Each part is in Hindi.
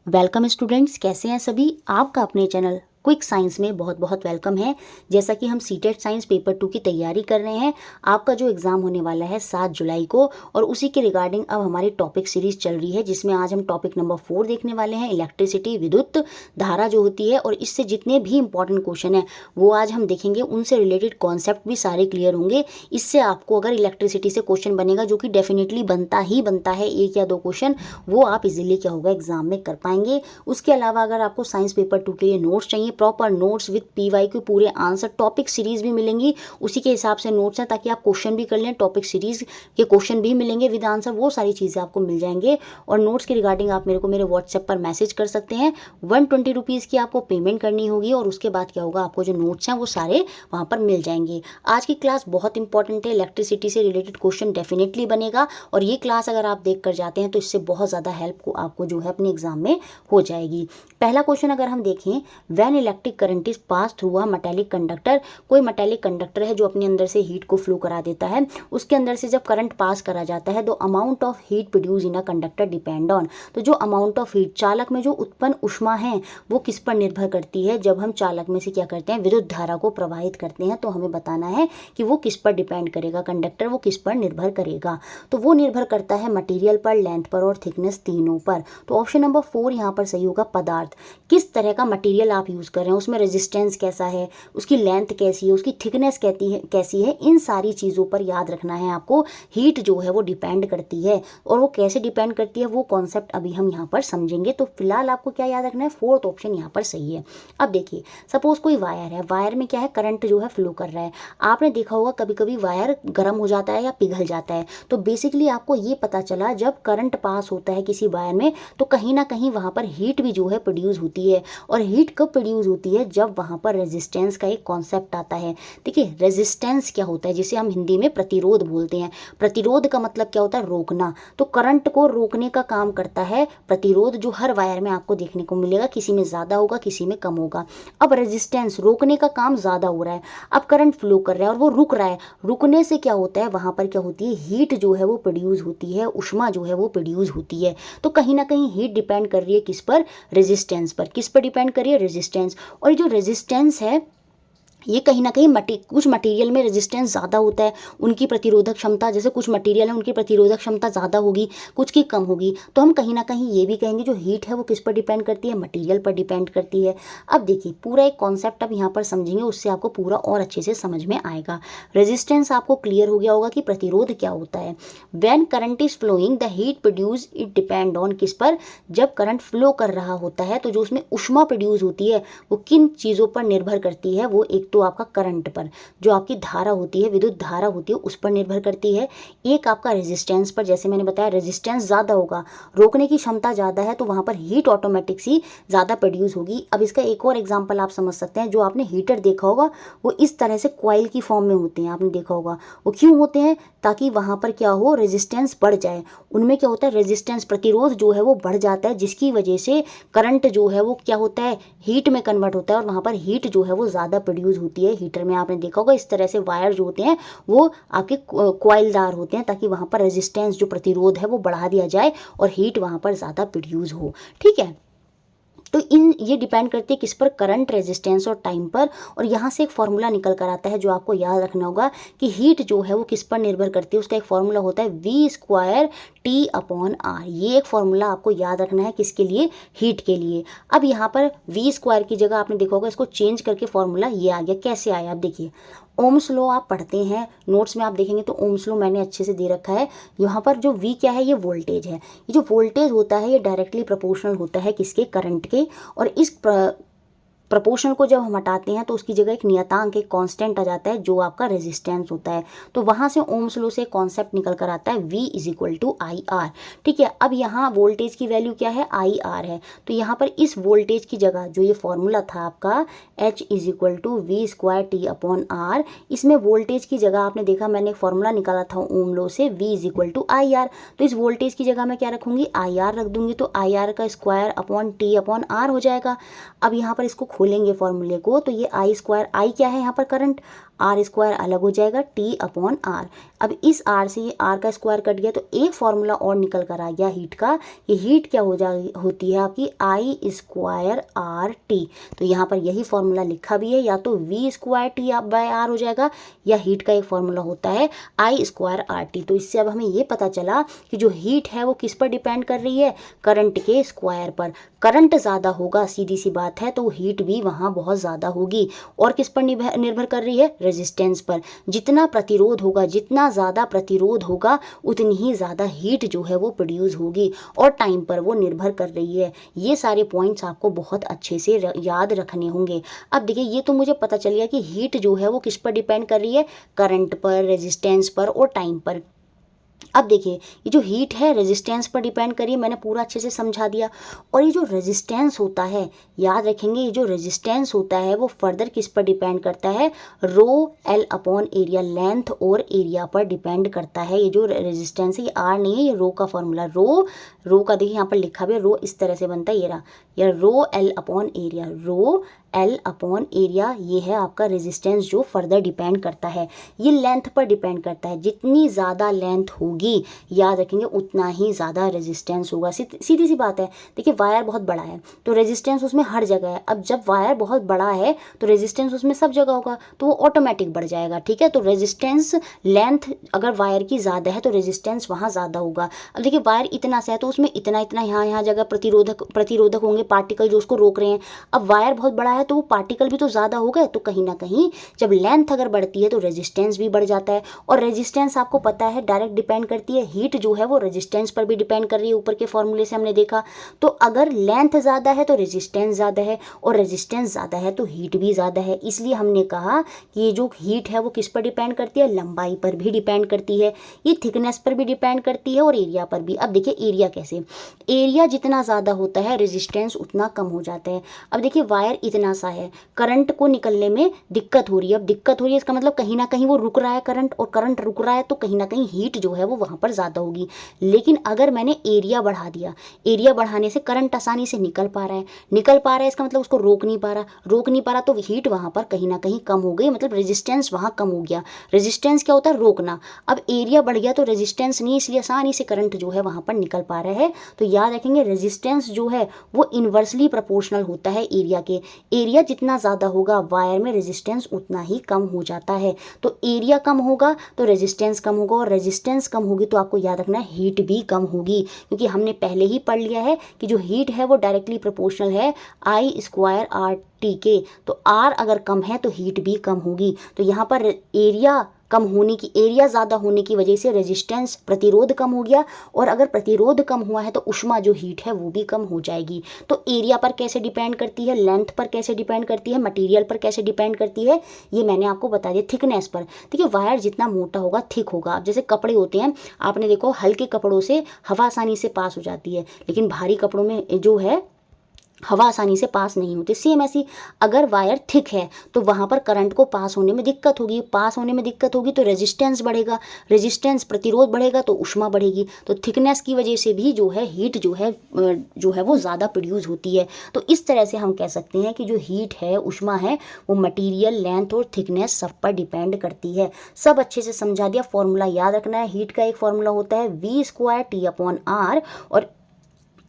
वेलकम स्टूडेंट्स, कैसे हैं सभी। आपका अपने चैनल क्विक साइंस में बहुत बहुत वेलकम है। जैसा कि हम सीटेट साइंस पेपर 2 की तैयारी कर रहे हैं, आपका जो एग्ज़ाम होने वाला है 7 जुलाई को, और उसी के रिगार्डिंग अब हमारी टॉपिक सीरीज चल रही है, जिसमें आज हम टॉपिक नंबर 4 देखने वाले हैं, इलेक्ट्रिसिटी, विद्युत धारा जो होती है। और इससे जितने भी इंपॉर्टेंट क्वेश्चन हैं वो आज हम देखेंगे, उनसे रिलेटेड कॉन्सेप्ट भी सारे क्लियर होंगे। इससे आपको अगर इलेक्ट्रिसिटी से क्वेश्चन बनेगा, जो कि डेफिनेटली बनता है, एक या दो क्वेश्चन, वो आप इजीली क्या होगा एग्जाम में कर पाएंगे। उसके अलावा अगर आपको साइंस पेपर 2 के लिए नोट्स चाहिए, प्रॉपर नोट्स विद PYQ, पूरे आंसर, टॉपिक सीरीज भी मिलेंगी, उसी के हिसाब से नोट्स हैं, ताकि आप क्वेश्चन भी कर लें, टॉपिक सीरीज के क्वेश्चन भी मिलेंगे विद आंसर, वो सारी चीज़ें आपको मिल जाएंगे। और नोट्स के रिगार्डिंग आप मेरे को मेरे व्हाट्सएप पर मैसेज कर सकते हैं। 120 रुपीज़ की आपको पेमेंट करनी होगी, और उसके बाद क्या होगा, आपको जो नोट्स हैं वो सारे वहाँ पर मिल जाएंगे। आज की क्लास बहुत इंपॉर्टेंट है, इलेक्ट्रिसिटी से रिलेटेड क्वेश्चन डेफिनेटली बनेगा, और ये क्लास अगर आप देख कर जाते हैं तो इससे बहुत ज़्यादा हेल्प को आपको जो है अपने एग्जाम में हो जाएगी। पहला क्वेश्चन अगर हम देखें, when electric current is pass through a metallic conductor, कोई मेटेलिक कंडक्टर है जो अपने अंदर से हीट को फ्लो करा देता है, उसके अंदर से जब करंट पास करा जाता है, तो amount of heat produce in a conductor depend on, तो जो अमाउंट ऑफ हीट, चालक में जो उत्पन्न ऊष्मा है वो किस पर निर्भर करती है। जब हम चालक में से क्या करते हैं, विद्युत धारा को प्रवाहित करते हैं, तो हमें बताना है कि वो किस पर डिपेंड करेगा, कंडक्टर वो किस पर निर्भर करेगा। तो वो निर्भर करता है मटेरियल पर, लेंथ पर और थिकनेस, तीनों पर। तो ऑप्शन नंबर 4 यहाँ पर सही होगा। पदार्थ, किस तरह का मटेरियल आप यूज़ कर रहे हैं, उसमें रेजिस्टेंस कैसा है, उसकी लेंथ कैसी है, उसकी थिकनेस कैसी है, इन सारी चीज़ों पर याद रखना है आपको। हीट जो है वो डिपेंड करती है, और वो कैसे डिपेंड करती है वो कॉन्सेप्ट अभी हम यहाँ पर समझेंगे। तो फिलहाल आपको क्या याद रखना है, 4th ऑप्शन यहाँ पर सही है। अब देखिए, सपोज कोई वायर है, वायर में क्या है, करंट जो है फ्लो कर रहा है। आपने देखा होगा कभी कभी वायर गर्म हो जाता है या पिघल जाता है। तो बेसिकली आपको ये पता चला, जब करंट पास होता है किसी वायर में, तो कहीं ना कहीं वहाँ पर हीट भी जो है प्रोड्यूस होती है। और हीट कब प्रोड्यूस होती है, जब वहाँ पर रेजिस्टेंस का एक कॉन्सेप्ट आता है। देखिए, रेजिस्टेंस क्या होता है, जिसे हम हिंदी में प्रतिरोध बोलते हैं। प्रतिरोध का मतलब क्या होता है, रोकना। तो करंट को रोकने का काम करता है प्रतिरोध, जो हर वायर में आपको देखने को मिलेगा, किसी में ज़्यादा होगा, किसी में कम होगा। अब रेजिस्टेंस, रोकने का काम ज़्यादा हो रहा है। अब करंट फ्लो कर रहा है और वो रुक रहा है, रुकने से क्या होता है, वहाँ पर क्या होती है, हीट जो है वो प्रोड्यूस होती है, ऊष्मा जो है वो प्रोड्यूस होती है। तो कहीं ना कहीं हीट डिपेंड कर रही है किस पर, रेजिस्टेंस पर। किस पर डिपेंड कर रही है, रेजिस्टेंस। और ये जो रेजिस्टेंस है, ये कहीं ना कहीं कुछ मटेरियल में रेजिस्टेंस ज़्यादा होता है, उनकी प्रतिरोधक क्षमता, जैसे कुछ मटेरियल है उनकी प्रतिरोधक क्षमता ज़्यादा होगी, कुछ की कम होगी। तो हम कहीं ना कहीं ये भी कहेंगे जो हीट है वो किस पर डिपेंड करती है, मटेरियल पर डिपेंड करती है। अब देखिए, पूरा एक कॉन्सेप्ट अब यहाँ पर समझेंगे, उससे आपको पूरा और अच्छे से समझ में आएगा। रेजिस्टेंस आपको क्लियर हो गया होगा कि प्रतिरोध क्या होता है। When current is flowing, the heat produce it depend on, किस पर, जब करंट फ्लो कर रहा होता है तो जो उसमें ऊष्मा प्रोड्यूस होती है वो किन चीज़ों पर निर्भर करती है, वो एक तो आपका करंट पर, जो आपकी धारा होती है, विद्युत धारा होती है, उस पर निर्भर करती है। एक आपका रेजिस्टेंस पर, जैसे मैंने बताया रेजिस्टेंस ज़्यादा होगा, रोकने की क्षमता ज़्यादा है, तो वहाँ पर हीट ऑटोमेटिक सी ज़्यादा प्रोड्यूस होगी। अब इसका एक और एग्जांपल आप समझ सकते हैं, जो आपने हीटर देखा होगा वो इस तरह से कॉइल की फॉर्म में होते हैं, आपने देखा होगा। वो क्यों होते हैं, ताकि वहाँ पर क्या हो, रेजिस्टेंस बढ़ जाए। उनमें क्या होता है, रेजिस्टेंस, प्रतिरोध जो है वो बढ़ जाता है, जिसकी वजह से करंट जो है वो क्या होता है, हीट में कन्वर्ट होता है, और वहाँ पर हीट जो है वो ज़्यादा प्रोड्यूस होती है। हीटर में आपने देखा होगा इस तरह से वायर जो होते हैं वो आपके कॉइलदार होते हैं, ताकि वहाँ पर रेजिस्टेंस, जो प्रतिरोध है वो बढ़ा दिया जाए और हीट वहाँ पर ज़्यादा प्रोड्यूस हो। ठीक है, तो ये डिपेंड करती है किस पर, करंट, रेजिस्टेंस और टाइम पर। और यहाँ से एक फॉर्मूला निकल कर आता है जो आपको याद रखना होगा, कि हीट जो है वो किस पर निर्भर करती है। उसका एक फॉर्मूला होता है V² T/R। ये एक फॉर्मूला आपको याद रखना है, किसके लिए, हीट के लिए। अब यहाँ पर V² की जगह आपने देखा होगा इसको चेंज करके फॉर्मूला ये आ गया। कैसे आया, आप देखिए, ओम्स लॉ आप पढ़ते हैं, नोट्स में आप देखेंगे तो ओम्स लॉ मैंने अच्छे से दे रखा है। यहाँ पर जो V क्या है, ये वोल्टेज है। ये जो वोल्टेज होता है ये डायरेक्टली प्रोपोर्शनल होता है किसके, करंट के। और इस प्रपोर्शनल को जब हम हटाते हैं तो उसकी जगह एक नियतांक, एक कांस्टेंट आ जाता है, जो आपका रेजिस्टेंस होता है। तो वहाँ से ओम्स लॉ से कॉन्सेप्ट निकल कर आता है V=IR। ठीक है, अब यहाँ वोल्टेज की वैल्यू क्या है, IR है। तो यहाँ पर इस वोल्टेज की जगह जो ये फॉर्मूला था आपका H=V² T/R, इसमें वोल्टेज की जगह आपने देखा मैंने एक फॉर्मूला निकाला था ओम लॉ से, V=IR। तो इस वोल्टेज की जगह मैं क्या रखूँगी, IR रख दूंगी, तो IR का स्क्वायर अपॉन T/R हो जाएगा। अब यहाँ पर इसको खोलेंगे फॉर्मूले को, तो ये I², I क्या है यहाँ पर, करंट, आर स्क्वायर अलग हो जाएगा टी अपॉन आर। अब इस आर से ये आर का स्क्वायर कट गया तो एक फॉर्मूला और निकल कर आ गया हीट का। ये हीट क्या होती है आपकी आई स्क्वायर आर टी। तो यहाँ पर यही फॉर्मूला लिखा भी है, या तो V square T by R हो जाएगा, या हीट का एक फॉर्मूला होता है आई स्क्वायर आर टी। तो इससे अब हमें ये पता चला कि जो हीट है वो किस पर डिपेंड कर रही है, करंट के स्क्वायर पर। करंट ज़्यादा होगा, सीधी सी बात है, तो हीट भी वहाँ बहुत ज़्यादा होगी। और किस पर निर्भर कर रही है, रेजिस्टेंस पर। जितना प्रतिरोध होगा, जितना ज़्यादा प्रतिरोध होगा, उतनी ही ज़्यादा हीट जो है वो प्रोड्यूस होगी, और टाइम पर वो निर्भर कर रही है। ये सारे पॉइंट्स आपको बहुत अच्छे से याद रखने होंगे। अब देखिए, ये तो मुझे पता चल गया कि हीट जो है वो किस पर डिपेंड कर रही है, करंट पर, रेजिस्टेंस पर और टाइम पर। अब देखिए, ये जो हीट है रेजिस्टेंस पर डिपेंड करिए, मैंने पूरा अच्छे से समझा दिया। और ये जो रेजिस्टेंस होता है, याद रखेंगे, ये जो रेजिस्टेंस होता है वो फर्दर किस पर डिपेंड करता है, rho L upon area, length और एरिया पर डिपेंड करता है। ये जो रेजिस्टेंस है, ये आर नहीं है, ये रो का फॉर्मूला। रो का देखिए यहाँ पर लिखा भी है, रो इस तरह से बनता है, ये रहा, या rho L upon area, rho L upon area, ये है आपका रेजिस्टेंस जो फर्दर डिपेंड करता है। ये लेंथ पर डिपेंड करता है, जितनी ज़्यादा लेंथ होगी, याद रखेंगे, उतना ही ज़्यादा रेजिस्टेंस होगा। सीधी सी बात है। देखिए, वायर बहुत बड़ा है तो रेजिस्टेंस उसमें हर जगह है। अब जब वायर बहुत बड़ा है तो रेजिस्टेंस उसमें सब जगह होगा, तो वो ऑटोमेटिक बढ़ जाएगा, ठीक है। तो रेजिस्टेंस लेंथ अगर वायर की ज़्यादा है तो रेजिस्टेंस वहाँ ज़्यादा होगा। अब देखिए, वायर इतना सा है तो उसमें इतना इतना यहाँ जगह प्रतिरोधक होंगे, पार्टिकल जो उसको रोक रहे हैं। अब वायर बहुत बड़ा है तो वो पार्टिकल भी तो ज़्यादा हो गए, तो कहीं ना कहीं जब लेंथ अगर बढ़ती है तो रेजिस्टेंस भी बढ़ जाता है। और रेजिस्टेंस आपको पता है डायरेक्ट डिपेंड करती है, हीट जो है वो रेजिस्टेंस पर भी डिपेंड कर रही है, ऊपर के फॉर्मूले से हमने देखा। तो अगर लेंथ ज़्यादा है तो रेजिस्टेंस ज़्यादा है, और रेजिस्टेंस ज़्यादा है तो हीट भी ज़्यादा है। इसलिए हमने कहा कि ये जो हीट है वो किस पर डिपेंड करती है, लंबाई पर भी डिपेंड करती है, ये थिकनेस पर भी डिपेंड करती है, और एरिया पर भी। अब देखिए, एरिया कैसे, एरिया जितना ज़्यादा होता है रेजिस्टेंस उतना कम हो जाता है। अब देखिए, वायर इतना सा है, करंट को निकलने में दिक्कत हो रही है। अब दिक्कत हो रही है, इसका मतलब कहीं ना कहीं वो रुक रहा है करंट, और करंट रुक रहा है तो कहीं ना कहीं हीट जो है वो वहाँ पर ज़्यादा होगी। लेकिन अगर मैंने एरिया बढ़ा दिया, एरिया बढ़ाने से करंट आसानी से निकल पा रहा है, इसका मतलब उसको रोक नहीं पा रहा, तो हीट वहाँ पर कहीं ना कहीं कम हो गई, मतलब रेजिस्टेंस वहाँ कम हो गया। रेजिस्टेंस क्या होता है, रोकना। अब एरिया बढ़ गया तो रेजिस्टेंस नहीं, इसलिए आसानी से करंट जो है वहाँ पर निकल पा रहा है। तो याद रखेंगे, रेजिस्टेंस जो है वो इन्वर्सली प्रोपोर्शनल होता है एरिया के। एरिया जितना ज़्यादा होगा वायर में रेजिस्टेंस उतना ही कम हो जाता है। तो एरिया कम होगा तो रेजिस्टेंस कम होगा, और रेजिस्टेंस कम होगी तो आपको याद रखना है हीट भी कम होगी, क्योंकि हमने पहले ही पढ़ लिया है कि जो हीट है वो डायरेक्टली प्रोपोर्शनल है आई स्क्वायर आर टी के। तो आर अगर कम है तो हीट भी कम होगी। तो यहाँ पर एरिया ज़्यादा होने की वजह से रेजिस्टेंस, प्रतिरोध कम हो गया, और अगर प्रतिरोध कम हुआ है तो उष्मा जो हीट है वो भी कम हो जाएगी। तो एरिया पर कैसे डिपेंड करती है, लेंथ पर कैसे डिपेंड करती है, मटेरियल पर कैसे डिपेंड करती है, ये मैंने आपको बता दिया। थिकनेस पर, देखिए, वायर जितना मोटा होगा थिक होगा। अब जैसे कपड़े होते हैं, आपने देखो हल्के कपड़ों से हवा आसानी से पास हो जाती है, लेकिन भारी कपड़ों में जो है हवा आसानी से पास नहीं होती। सेम ऐसी अगर वायर थिक है तो वहाँ पर करंट को पास होने में दिक्कत होगी, तो रेजिस्टेंस बढ़ेगा, रेजिस्टेंस प्रतिरोध बढ़ेगा तो उष्मा बढ़ेगी। तो थिकनेस की वजह से भी जो है हीट जो है वो ज़्यादा प्रोड्यूस होती है। तो इस तरह से हम कह सकते हैं कि जो हीट है, उष्मा है, वो मटीरियल, लेंथ और थिकनेस सब पर डिपेंड करती है। सब अच्छे से समझा दिया। फॉर्मूला याद रखना है, हीट का एक फॉर्मूला होता है V square T upon R, और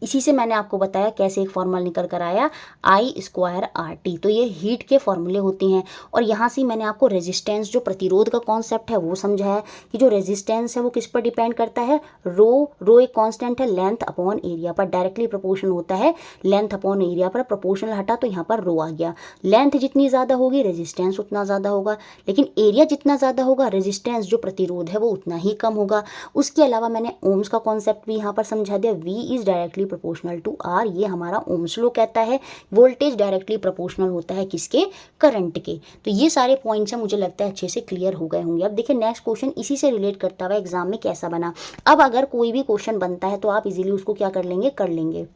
इसी से मैंने आपको बताया कैसे एक फॉर्मूला निकल कर आया आई स्क्वायर आर टी। तो ये हीट के फॉर्मूले होते हैं। और यहाँ से मैंने आपको रेजिस्टेंस, जो प्रतिरोध का कॉन्सेप्ट है वो समझाया कि जो रेजिस्टेंस है वो किस पर डिपेंड करता है, रो एक कांस्टेंट है, लेंथ अपॉन एरिया पर डायरेक्टली प्रोपोर्शनल होता है। लेंथ अपॉन एरिया पर प्रोपोर्शनल हटा तो यहाँ पर रो आ गया। लेंथ जितनी ज़्यादा होगी रेजिस्टेंस उतना ज़्यादा होगा, लेकिन एरिया जितना ज़्यादा होगा रेजिस्टेंस जो प्रतिरोध है वो उतना ही कम होगा। उसके अलावा मैंने ओम्स का कॉन्सेप्ट भी यहाँ पर समझा दिया। V is directly proportional to R, ये हमारा ओम्स लॉ कहता है। वोल्टेज डायरेक्टली प्रोपोर्शनल होता है किसके, करंट के। तो ये सारे पॉइंट्स हैं, मुझे लगता है अच्छे से क्लियर हो गए होंगे। अब देखिए, नेक्स्ट क्वेश्चन इसी से रिलेट करता हुआ एग्जाम में कैसा बना। अब अगर कोई भी क्वेश्चन बनता है तो आप इजीली उसको क्या कर लेंगे,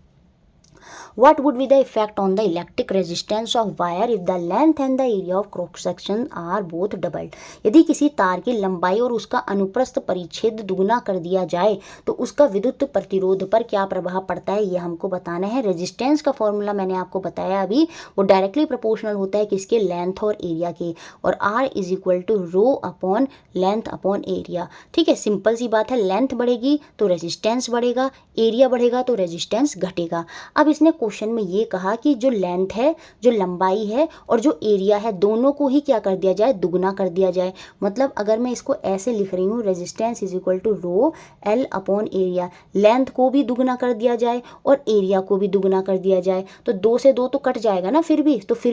what would be the effect on the electric resistance of wire if the length and the area of cross section are both doubled. यदि किसी तार की लंबाई और उसका अनुप्रस्थ परिच्छेद दुगना कर दिया जाए तो उसका विद्युत प्रतिरोध पर क्या प्रभाव पड़ता है, ये हमको बताना है। रेजिस्टेंस का फॉर्मूला मैंने आपको बताया अभी, वो डायरेक्टली प्रोपोर्शनल होता है किसके, लेंथ और एरिया के, और R is equal to rho upon length upon area. ठीक है, सिंपल सी बात है, लेंथ बढ़ेगी तो रेजिस्टेंस बढ़ेगा, एरिया बढ़ेगा तो रेजिस्टेंस घटेगा। अब इसने क्वेश्चन में ये कहा कि जो लेंथ है, जो लंबाई है और जो एरिया है, दोनों को ही क्या कर दिया जाए, दुगना कर दिया जाए। मतलब अगर मैं इसको ऐसे लिख रही हूँ, resistance is equal to rho L upon area, length को भी दुगना कर दिया जाए और एरिया को भी दुगना कर दिया जाए, तो 2 से 2 तो कट जाएगा ना, फिर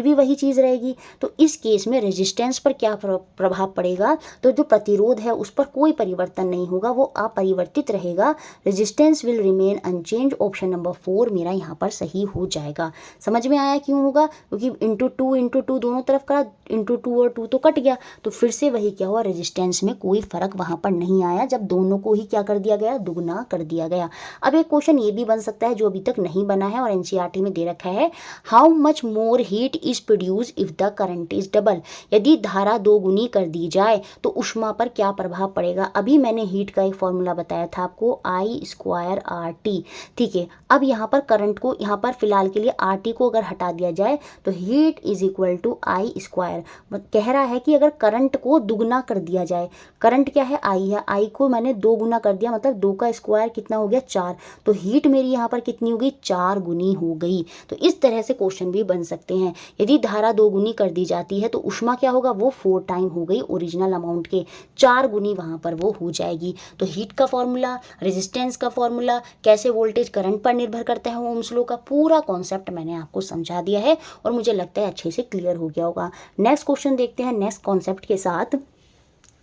भी वही चीज़ रहेगी। तो इस केस में रेजिस्टेंस पर क्या प्रभाव पड़ेगा, तो जो प्रतिरोध है उस पर कोई परिवर्तन नहीं होगा, वो अपरिवर्तित रहेगा। Resistance will remain unchange. Option number 4 मेरा यहाँ पर सही हो जाएगा। समझ में आया क्यों होगा, क्योंकि इंटू टू दोनों तरफ करा, इंटू 2 और 2 तो कट गया, तो फिर से वही क्या हुआ, रेजिस्टेंस में कोई फर्क वहाँ पर नहीं आया जब दोनों को ही क्या कर दिया गया, दुगना कर दिया गया। अब एक क्वेश्चन ये भी बन सकता है जो अभी तक नहीं बना है और एनसीईआरटी में दे रखा है, how much more heat is produce if the current is double. यदि धारा 2 गुनी कर दी जाए तो ऊष्मा पर क्या प्रभाव पड़ेगा। अभी मैंने हीट का एक फॉर्मूला बताया था आपको, I²RT। ठीक है, अब यहाँ पर करंट को, यहाँ पर फिलहाल के लिए RT को अगर हटा दिया जाए तो heat is equal to I²। कह रहा है कि अगर करंट को दुगना कर दिया जाए, करंट क्या है, I है, I को मैंने 2 गुना कर दिया, मतलब 2 का स्क्वायर कितना हो गया, 4, तो हीट मेरी यहाँ पर कितनी हो गई, 4 गुनी हो गई। तो इस तरह से क्वेश्चन भी बन सकते हैं। यदि धारा 2 गुनी कर दी जाती है तो ऊष्मा क्या होगा, वो 4 टाइम हो गई ओरिजिनल अमाउंट के, 4 गुनी वहाँ पर वो हो जाएगी। तो हीट का फॉर्मूला, रेजिस्टेंस का फॉर्मूला, कैसे वोल्टेज करंट पर निर्भर करता है, ओम्स लॉ का पूरा कॉन्सेप्ट मैंने आपको समझा दिया है और मुझे लगता है अच्छे से क्लियर हो गया होगा। नेक्स्ट क्वेश्चन देखते हैं नेक्स्ट कॉन्सेप्ट के साथ।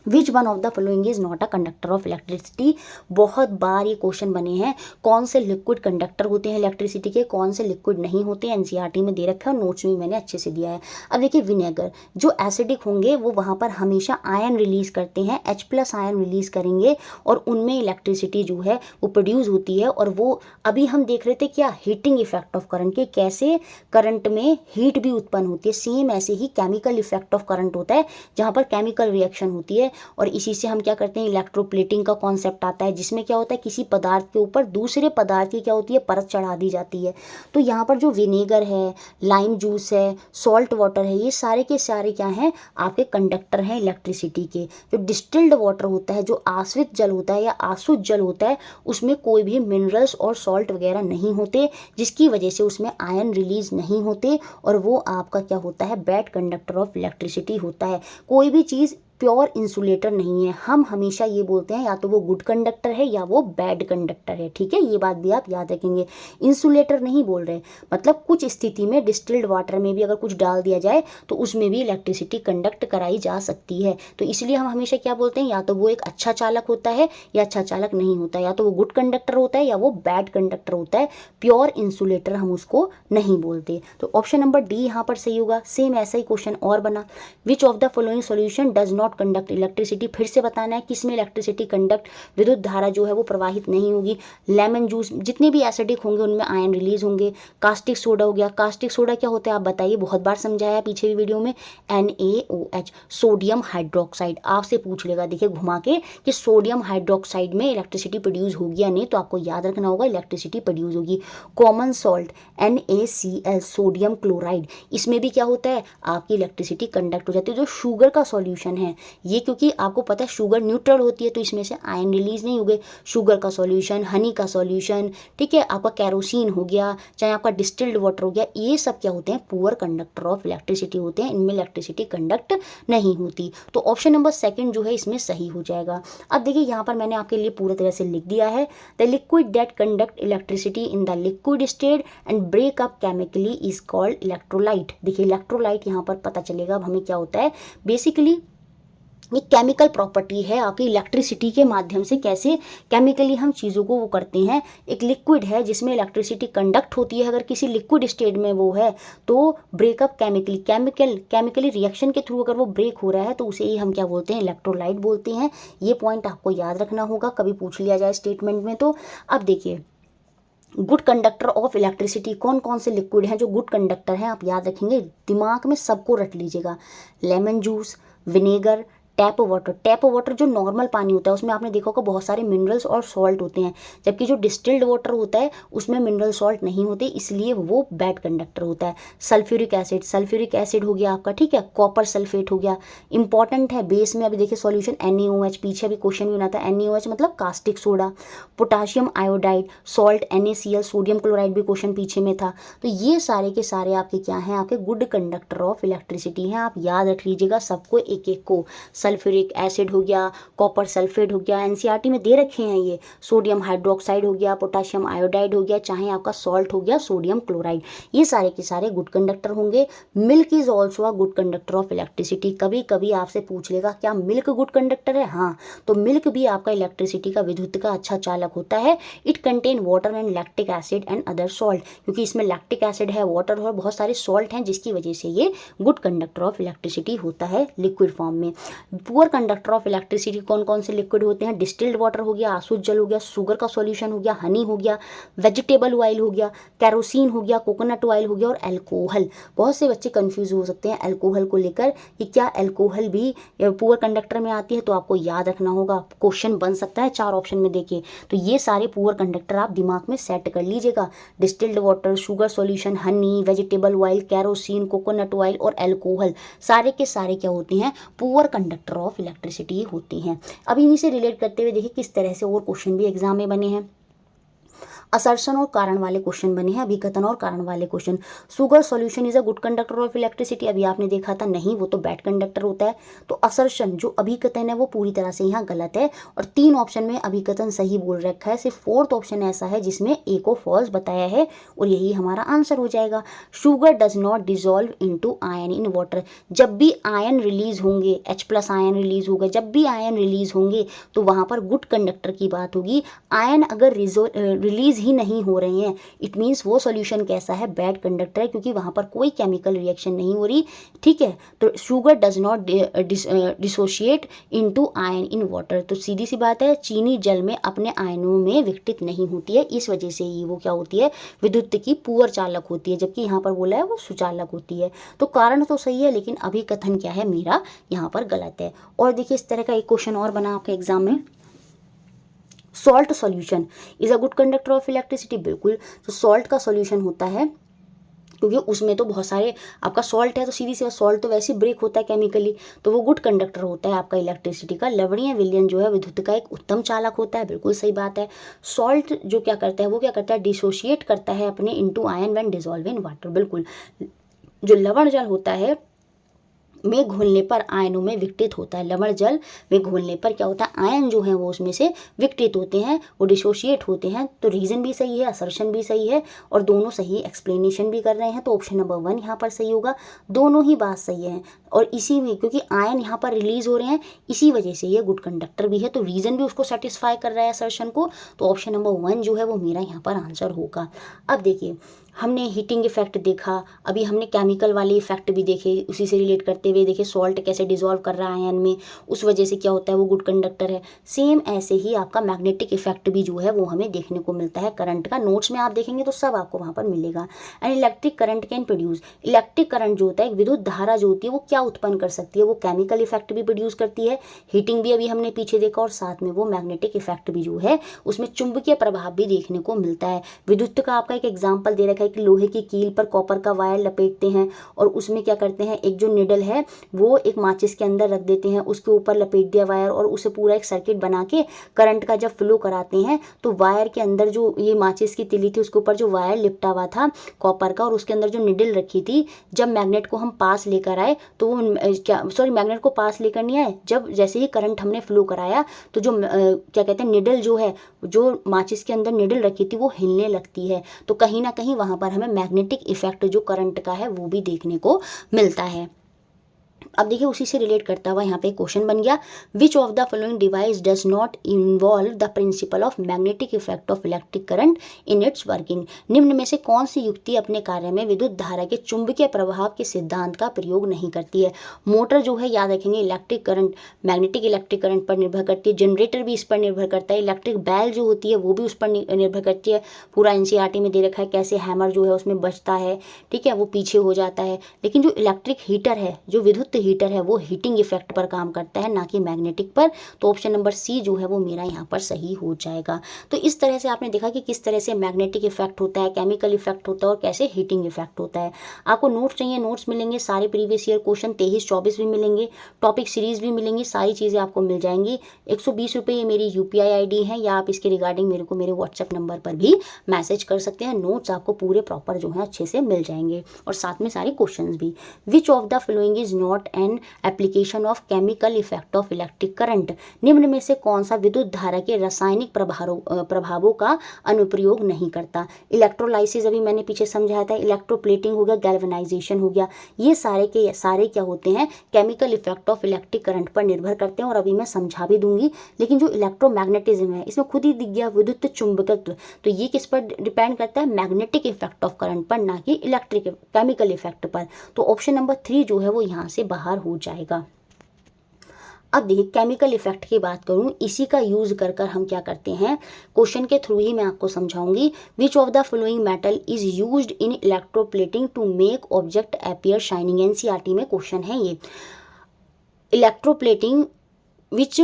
Which one of the following is not a conductor of electricity. बहुत बार ये क्वेश्चन बने हैं, कौन से लिक्विड कंडक्टर होते हैं इलेक्ट्रिसिटी के, कौन से लिक्विड नहीं होते। एनसीईआरटी में दे रखा है और नोट्स में मैंने अच्छे से दिया है। अब देखिए, विनेगर जो एसिडिक होंगे वो वहाँ पर हमेशा आयन रिलीज करते हैं, H+ आयन रिलीज करेंगे और उनमें इलेक्ट्रिसिटी जो है वो प्रोड्यूस होती है। और वो अभी हम देख रहे थे क्या, हीटिंग इफेक्ट ऑफ करंट के, कैसे करंट में हीट भी उत्पन्न होती है। सेम ऐसे ही केमिकल इफेक्ट ऑफ करंट होता है जहाँ पर केमिकल रिएक्शन होती है और इसी से हम क्या करते हैं, इलेक्ट्रोप्लेटिंग का कॉन्सेप्ट आता है, जिसमें क्या होता है, किसी पदार्थ के ऊपर दूसरे पदार्थ की क्या होती है, परत चढ़ा दी जाती है। तो यहाँ पर जो विनेगर है, लाइम जूस है, सॉल्ट वाटर है, ये सारे के सारे क्या हैं, आपके कंडक्टर हैं इलेक्ट्रिसिटी के। जो डिस्टिल्ड वाटर होता है, जो आश्रित जल होता है या आसुत जल होता है, उसमें कोई भी मिनरल्स और सॉल्ट वगैरह नहीं होते, जिसकी वजह से उसमें आयन रिलीज नहीं होते और वो आपका क्या होता है, बैड कंडक्टर ऑफ इलेक्ट्रिसिटी होता है। कोई भी चीज़ प्योर इंसुलेटर नहीं है, हम हमेशा ये बोलते हैं या तो वो गुड कंडक्टर है या वो बैड कंडक्टर है। ठीक है, ये बात भी आप याद रखेंगे, इंसुलेटर नहीं बोल रहे। मतलब कुछ स्थिति में डिस्टिल्ड वाटर में भी अगर कुछ डाल दिया जाए तो उसमें भी इलेक्ट्रिसिटी कंडक्ट कराई जा सकती है। तो इसलिए हम हमेशा क्या बोलते हैं, या तो वो एक अच्छा चालक होता है या अच्छा चालक नहीं होता, या तो वो गुड कंडक्टर होता है या वो बैड कंडक्टर होता है। प्योर इंसुलेटर हम उसको नहीं बोलते। तो ऑप्शन नंबर डी यहाँ पर सही होगा। सेम ऐसा ही क्वेश्चन और बना, विच of the following solution does not conduct electricity. फिर से बताना है किसमें इलेक्ट्रिसिटी कंडक्ट, विद्युत धारा जो है वो प्रवाहित नहीं होगी। लेमन जूस, जितने भी एसिडिक होंगे उनमें आयन रिलीज होंगे। कास्टिक सोडा हो गया, कास्टिक सोडा क्या होता है आप बताइए, बहुत बार समझाया पीछे भी वीडियो में, NaOH सोडियम हाइड्रोक्साइड। आपसे पूछ लेगा देखिए घुमा के कि सोडियम हाइड्रोक्साइड में इलेक्ट्रिसिटी प्रोड्यूस होगी या नहीं, तो आपको याद रखना होगा इलेक्ट्रिसिटी प्रोड्यूस होगी। Common salt NaCl sodium chloride, इसमें भी क्या होता है, आपकी इलेक्ट्रिसिटी कंडक्ट हो जाती है। जो शुगर का सॉल्यूशन है ये, क्योंकि आपको पता है शुगर न्यूट्रल होती है तो इसमें से आयन रिलीज नहीं होंगे। शुगर का सॉल्यूशन, हनी का सॉल्यूशन, ठीक है, आपका कैरोसिन हो गया, चाहे आपका डिस्टिल्ड वाटर हो गया, ये सब क्या होते हैं, पुअर कंडक्टर ऑफ इलेक्ट्रिसिटी होते हैं, इनमें इलेक्ट्रिसिटी कंडक्ट नहीं होती। तो ऑप्शन नंबर सेकंड जो है इसमें सही हो जाएगा। अब देखिए यहाँ पर मैंने आपके लिए पूरी तरह से लिख दिया है, the liquid that conduct electricity in the liquid state and break up chemically is called electrolyte. देखिए इलेक्ट्रोलाइट यहाँ पर पता चलेगा अब हमें क्या होता है। बेसिकली ये केमिकल प्रॉपर्टी है आपकी इलेक्ट्रिसिटी के माध्यम से, कैसे केमिकली हम चीज़ों को वो करते हैं। एक लिक्विड है जिसमें इलेक्ट्रिसिटी कंडक्ट होती है, अगर किसी लिक्विड स्टेट में वो है तो ब्रेकअप केमिकली रिएक्शन के थ्रू अगर वो ब्रेक हो रहा है तो उसे ही हम क्या बोलते हैं, इलेक्ट्रोलाइट बोलते हैं। ये पॉइंट आपको याद रखना होगा, कभी पूछ लिया जाए स्टेटमेंट में तो। अब देखिए गुड कंडक्टर ऑफ इलेक्ट्रिसिटी, कौन कौन से लिक्विड हैं जो गुड कंडक्टर हैं, आप याद रखेंगे, दिमाग में सबको रट लीजिएगा। Lemon juice, vinegar, tap water. Tap water जो नॉर्मल पानी होता है उसमें आपने देखा होगा बहुत सारे मिनरल्स और सॉल्ट होते हैं, जबकि जो डिस्टिल्ड वाटर होता है उसमें मिनरल सॉल्ट नहीं होते, इसलिए वो बैड कंडक्टर होता है। सल्फ्यूरिक एसिड, सल्फ्यूरिक एसिड हो गया आपका, ठीक है। कॉपर सल्फेट हो गया, इंपॉर्टेंट है बेस में। अभी देखिए सॉल्यूशन NaOH, पीछे भी क्वेश्चन भी बना था, NaOH मतलब caustic soda. Potassium iodide, salt NaCl, sodium chloride भी क्वेश्चन पीछे में था। तो ये सारे के सारे आपके क्या हैं, आपके गुड कंडक्टर ऑफ इलेक्ट्रिसिटी हैं, आप याद रख लीजिएगा सबको एक एक को। सल्फ्यूरिक एसिड हो गया, कॉपर सल्फेट हो गया, एनसीईआरटी में दे रखे हैं ये, सोडियम हाइड्रोक्साइड हो गया, पोटाशियम आयोडाइड हो गया, चाहे आपका सॉल्ट हो गया सोडियम क्लोराइड, ये सारे के सारे गुड कंडक्टर होंगे। Milk is also a good conductor of electricity. कभी कभी आपसे पूछ लेगा क्या मिल्क गुड कंडक्टर है, हाँ, तो मिल्क भी आपका इलेक्ट्रिसिटी का, विद्युत का अच्छा चालक होता है। It contain water and lactic acid and other salt, क्योंकि इसमें लैक्टिक एसिड है, वाटर और बहुत सारे सॉल्ट हैं, जिसकी वजह से ये गुड कंडक्टर ऑफ इलेक्ट्रिसिटी होता है लिक्विड फॉर्म में। पुअर कंडक्टर ऑफ इलेक्ट्रिसिटी कौन कौन से लिक्विड होते हैं, डिस्टिल्ड वाटर हो गया, आसुत जल हो गया, शुगर का सॉल्यूशन हो गया, हनी हो गया, वेजिटेबल ऑयल हो गया, कैरोसिन हो गया, कोकोनट ऑयल हो गया, और अल्कोहल। बहुत से बच्चे कंफ्यूज हो सकते हैं अल्कोहल को लेकर कि क्या अल्कोहल भी पुअर कंडक्टर में आती है, तो आपको याद रखना होगा, क्वेश्चन बन सकता है 4 ऑप्शन में देखे। तो ये सारे पुअर कंडक्टर आप दिमाग में सेट कर लीजिएगा, distilled water, sugar solution, Honey, vegetable oil, kerosene, coconut oil और अल्कोहल, सारे के सारे क्या होते हैं, पुअर कंडक्टर ऑफ इलेक्ट्रिसिटी होती हैं। अब इन्हीं से रिलेट करते हुए देखिए किस तरह से और क्वेश्चन भी एग्जाम में बने हैं। असर्शन और कारण वाले क्वेश्चन बने हैं, अभिकथन और कारण वाले question. Sugar solution is a good conductor of electricity, अभी आपने देखा था नहीं, वो तो बैड कंडक्टर होता है। तो असर्शन जो अभिकथन है वो पूरी तरह से यहाँ गलत है, और 3 ऑप्शन में अभिकथन सही बोल रखा है, सिर्फ 4th ऑप्शन ऐसा है जिसमें ए को फॉल्स बताया है, और यही हमारा आंसर हो जाएगा। Sugar does not dissolve into ion in water, जब भी आयन रिलीज होंगे, H+ आयन रिलीज होगा, जब भी आयन रिलीज होंगे तो वहाँ पर गुड कंडक्टर की बात होगी। आयन अगर रिलीज ही नहीं हो रहे हैं, इट मीन्स वो सॉल्यूशन कैसा है, बैड कंडक्टर है, क्योंकि वहाँ पर कोई केमिकल रिएक्शन नहीं हो रही, ठीक है। तो sugar does not dissociate into ion in water, तो सीधी सी बात है, चीनी जल में अपने आयनों में विघटित नहीं होती है, इस वजह से ही वो क्या होती है, विद्युत की पुअर चालक होती है, जबकि यहाँ पर बोला है वो सुचालक होती है। तो कारण तो सही है, लेकिन अभिकथन क्या है मेरा यहाँ पर गलत है। और देखिए इस तरह का एक क्वेश्चन और बना आपके एग्जाम में, salt solution is a good conductor of electricity, बिल्कुल। तो सॉल्ट का सॉल्यूशन होता है, क्योंकि उसमें तो बहुत सारे आपका सॉल्ट है, तो सीधी सी सॉल्ट तो वैसे ही ब्रेक होता है केमिकली, तो वो गुड कंडक्टर होता है आपका इलेक्ट्रिसिटी का। लवणीय विलयन जो है विद्युत का एक उत्तम चालक होता है, बिल्कुल सही बात है। सॉल्ट जो क्या करता है, वो क्या करता है, डिसोशिएट करता है अपने into ion when dissolve in water, बिल्कुल। जो लवण जल होता है में घुलने पर आयनों में विघटित होता है, लवण जल में घुलने पर क्या होता है, आयन जो है वो उसमें से विघटित होते हैं, वो डिसोशिएट होते हैं। तो रीजन भी सही है, असर्शन भी सही है, और दोनों सही एक्सप्लेनेशन भी कर रहे हैं, तो ऑप्शन नंबर 1 यहाँ पर सही होगा। दोनों ही बात सही है, और इसी में क्योंकि आयन यहाँ पर रिलीज हो रहे हैं, इसी वजह से ये गुड कंडक्टर भी है, तो रीजन भी उसको सेटिस्फाई कर रहा है असर्शन को, तो ऑप्शन नंबर 1 जो है वो मेरा यहाँ पर आंसर होगा। अब देखिए हमने हीटिंग इफेक्ट देखा, अभी हमने केमिकल वाले इफेक्ट भी देखे, उसी से रिलेट करते हुए देखे सॉल्ट कैसे डिसॉल्व कर रहा है आयन में, उस वजह से क्या होता है वो गुड कंडक्टर है। सेम ऐसे ही आपका मैग्नेटिक इफेक्ट भी जो है वो हमें देखने को मिलता है करंट का, नोट्स में आप देखेंगे तो सब आपको वहाँ पर मिलेगा। And electric current can produce, electric current जो होता है, विद्युत धारा जो होती है वो क्या उत्पन्न कर सकती है, वो केमिकल इफेक्ट भी प्रोड्यूस करती है, हीटिंग भी अभी हमने पीछे देखा, और साथ में वो मैग्नेटिक इफेक्ट भी जो है उसमें चुंबकीय प्रभाव भी देखने को मिलता है। विद्युत का आपका एक एग्जाम्पल दे रखा है कि लोहे की कील पर कॉपर का वायर लपेटते हैं, और उसमें क्या करते हैं, एक जो निडल है वो एक माचिस के अंदर रख देते हैं, उसके ऊपर लपेट दिया वायर, और उसे पूरा एक सर्किट बना के करंट का जब फ्लो कराते हैं, तो वायर के अंदर जो ये माचिस की तिली थी उसके ऊपर जो वायर लिपटा हुआ था कॉपर का, और उसके अंदर जो निडल रखी थी, जब मैग्नेट को हम पास लेकर आए तो वो मैग्नेट को पास लेकर नहीं आए, जब जैसे ही करंट हमने फ्लो कराया तो जो क्या कहते हैं निडल जो है, जो माचिस के अंदर निडल रखी थी वो हिलने लगती है, तो कहीं ना कहीं वहाँ पर हमें मैग्नेटिक इफेक्ट जो करंट का है वो भी देखने को मिलता है। अब देखिए उसी से रिलेट करता हुआ यहाँ पे क्वेश्चन बन गया, विच of the following device does not involve the principle of magnetic effect of electric current in its working. निम्न में से कौन सी युक्ति अपने कार्य में विद्युत धारा के चुंबकीय प्रभाव के सिद्धांत का प्रयोग नहीं करती है। मोटर जो है याद रखेंगे electric current, magnetic electric current पर निर्भर करती है, जनरेटर भी इस पर निर्भर करता है, इलेक्ट्रिक बैल जो होती है वो भी उस पर निर्भर करती है। पूरा एनसीईआरटी में दे रखा है कैसे हैमर जो है उसमें बचता है, ठीक है, वो पीछे हो जाता है। लेकिन जो इलेक्ट्रिक हीटर है, जो विद्युत हीटर है, वो हीटिंग इफेक्ट पर काम करता है, ना कि मैग्नेटिक पर। तो ऑप्शन नंबर सी जो है वो मेरा यहाँ पर सही हो जाएगा। तो इस तरह से आपने देखा कि किस तरह से मैग्नेटिक इफेक्ट होता है, केमिकल इफेक्ट होता है और कैसे हीटिंग इफेक्ट होता है। आपको नोट्स चाहिए, नोट्स मिलेंगे, सारे प्रीवियस ईयर क्वेश्चन 23-24 भी मिलेंगे, टॉपिक सीरीज भी मिलेंगी, सारी चीज़ें आपको मिल जाएंगी। 120 रुपये ये मेरी UPI ID है, या आप इसके रिगार्डिंग मेरे को मेरे व्हाट्सएप नंबर पर भी मैसेज कर सकते हैं। नोट्स आपको पूरे प्रॉपर जो है अच्छे से मिल जाएंगे और साथ में सारे क्वेश्चंस भी। विच of the following is not an application of chemical effect of electric current. निम्न में से कौन सा विद्युत धारा के रासायनिक प्रभावों का अनुप्रयोग नहीं करता। इलेक्ट्रोलाइसिस अभी मैंने पीछे समझाया था, इलेक्ट्रोप्लेटिंग हो गया, गैल्वेनाइजेशन हो गया, ये सारे के सारे क्या होते हैं, chemical effect of electric current पर निर्भर करते हैं। और अभी मैं समझा भी दूंगी। लेकिन जो इलेक्ट्रोमैग्नेटिज्म है इसमें खुद ही दिख गया विद्युत चुंबकत्व, तो ये किस पर डिपेंड करता है, मैग्नेटिक इफेक्ट ऑफ करंट पर, ना कि इलेक्ट्रिक केमिकल इफेक्ट पर। तो ऑप्शन नंबर 3 जो है वो यहाँ से बाहर हो जाएगा। अब देखिए केमिकल इफेक्ट की बात करूं, इसी का यूज कर हम क्या करते हैं, क्वेश्चन के थ्रू ही मैं आपको समझाऊंगी। Which of the following metal is used in electroplating to make object appear shining. NCERT में क्वेश्चन है ये। इलेक्ट्रोप्लेटिंग विच,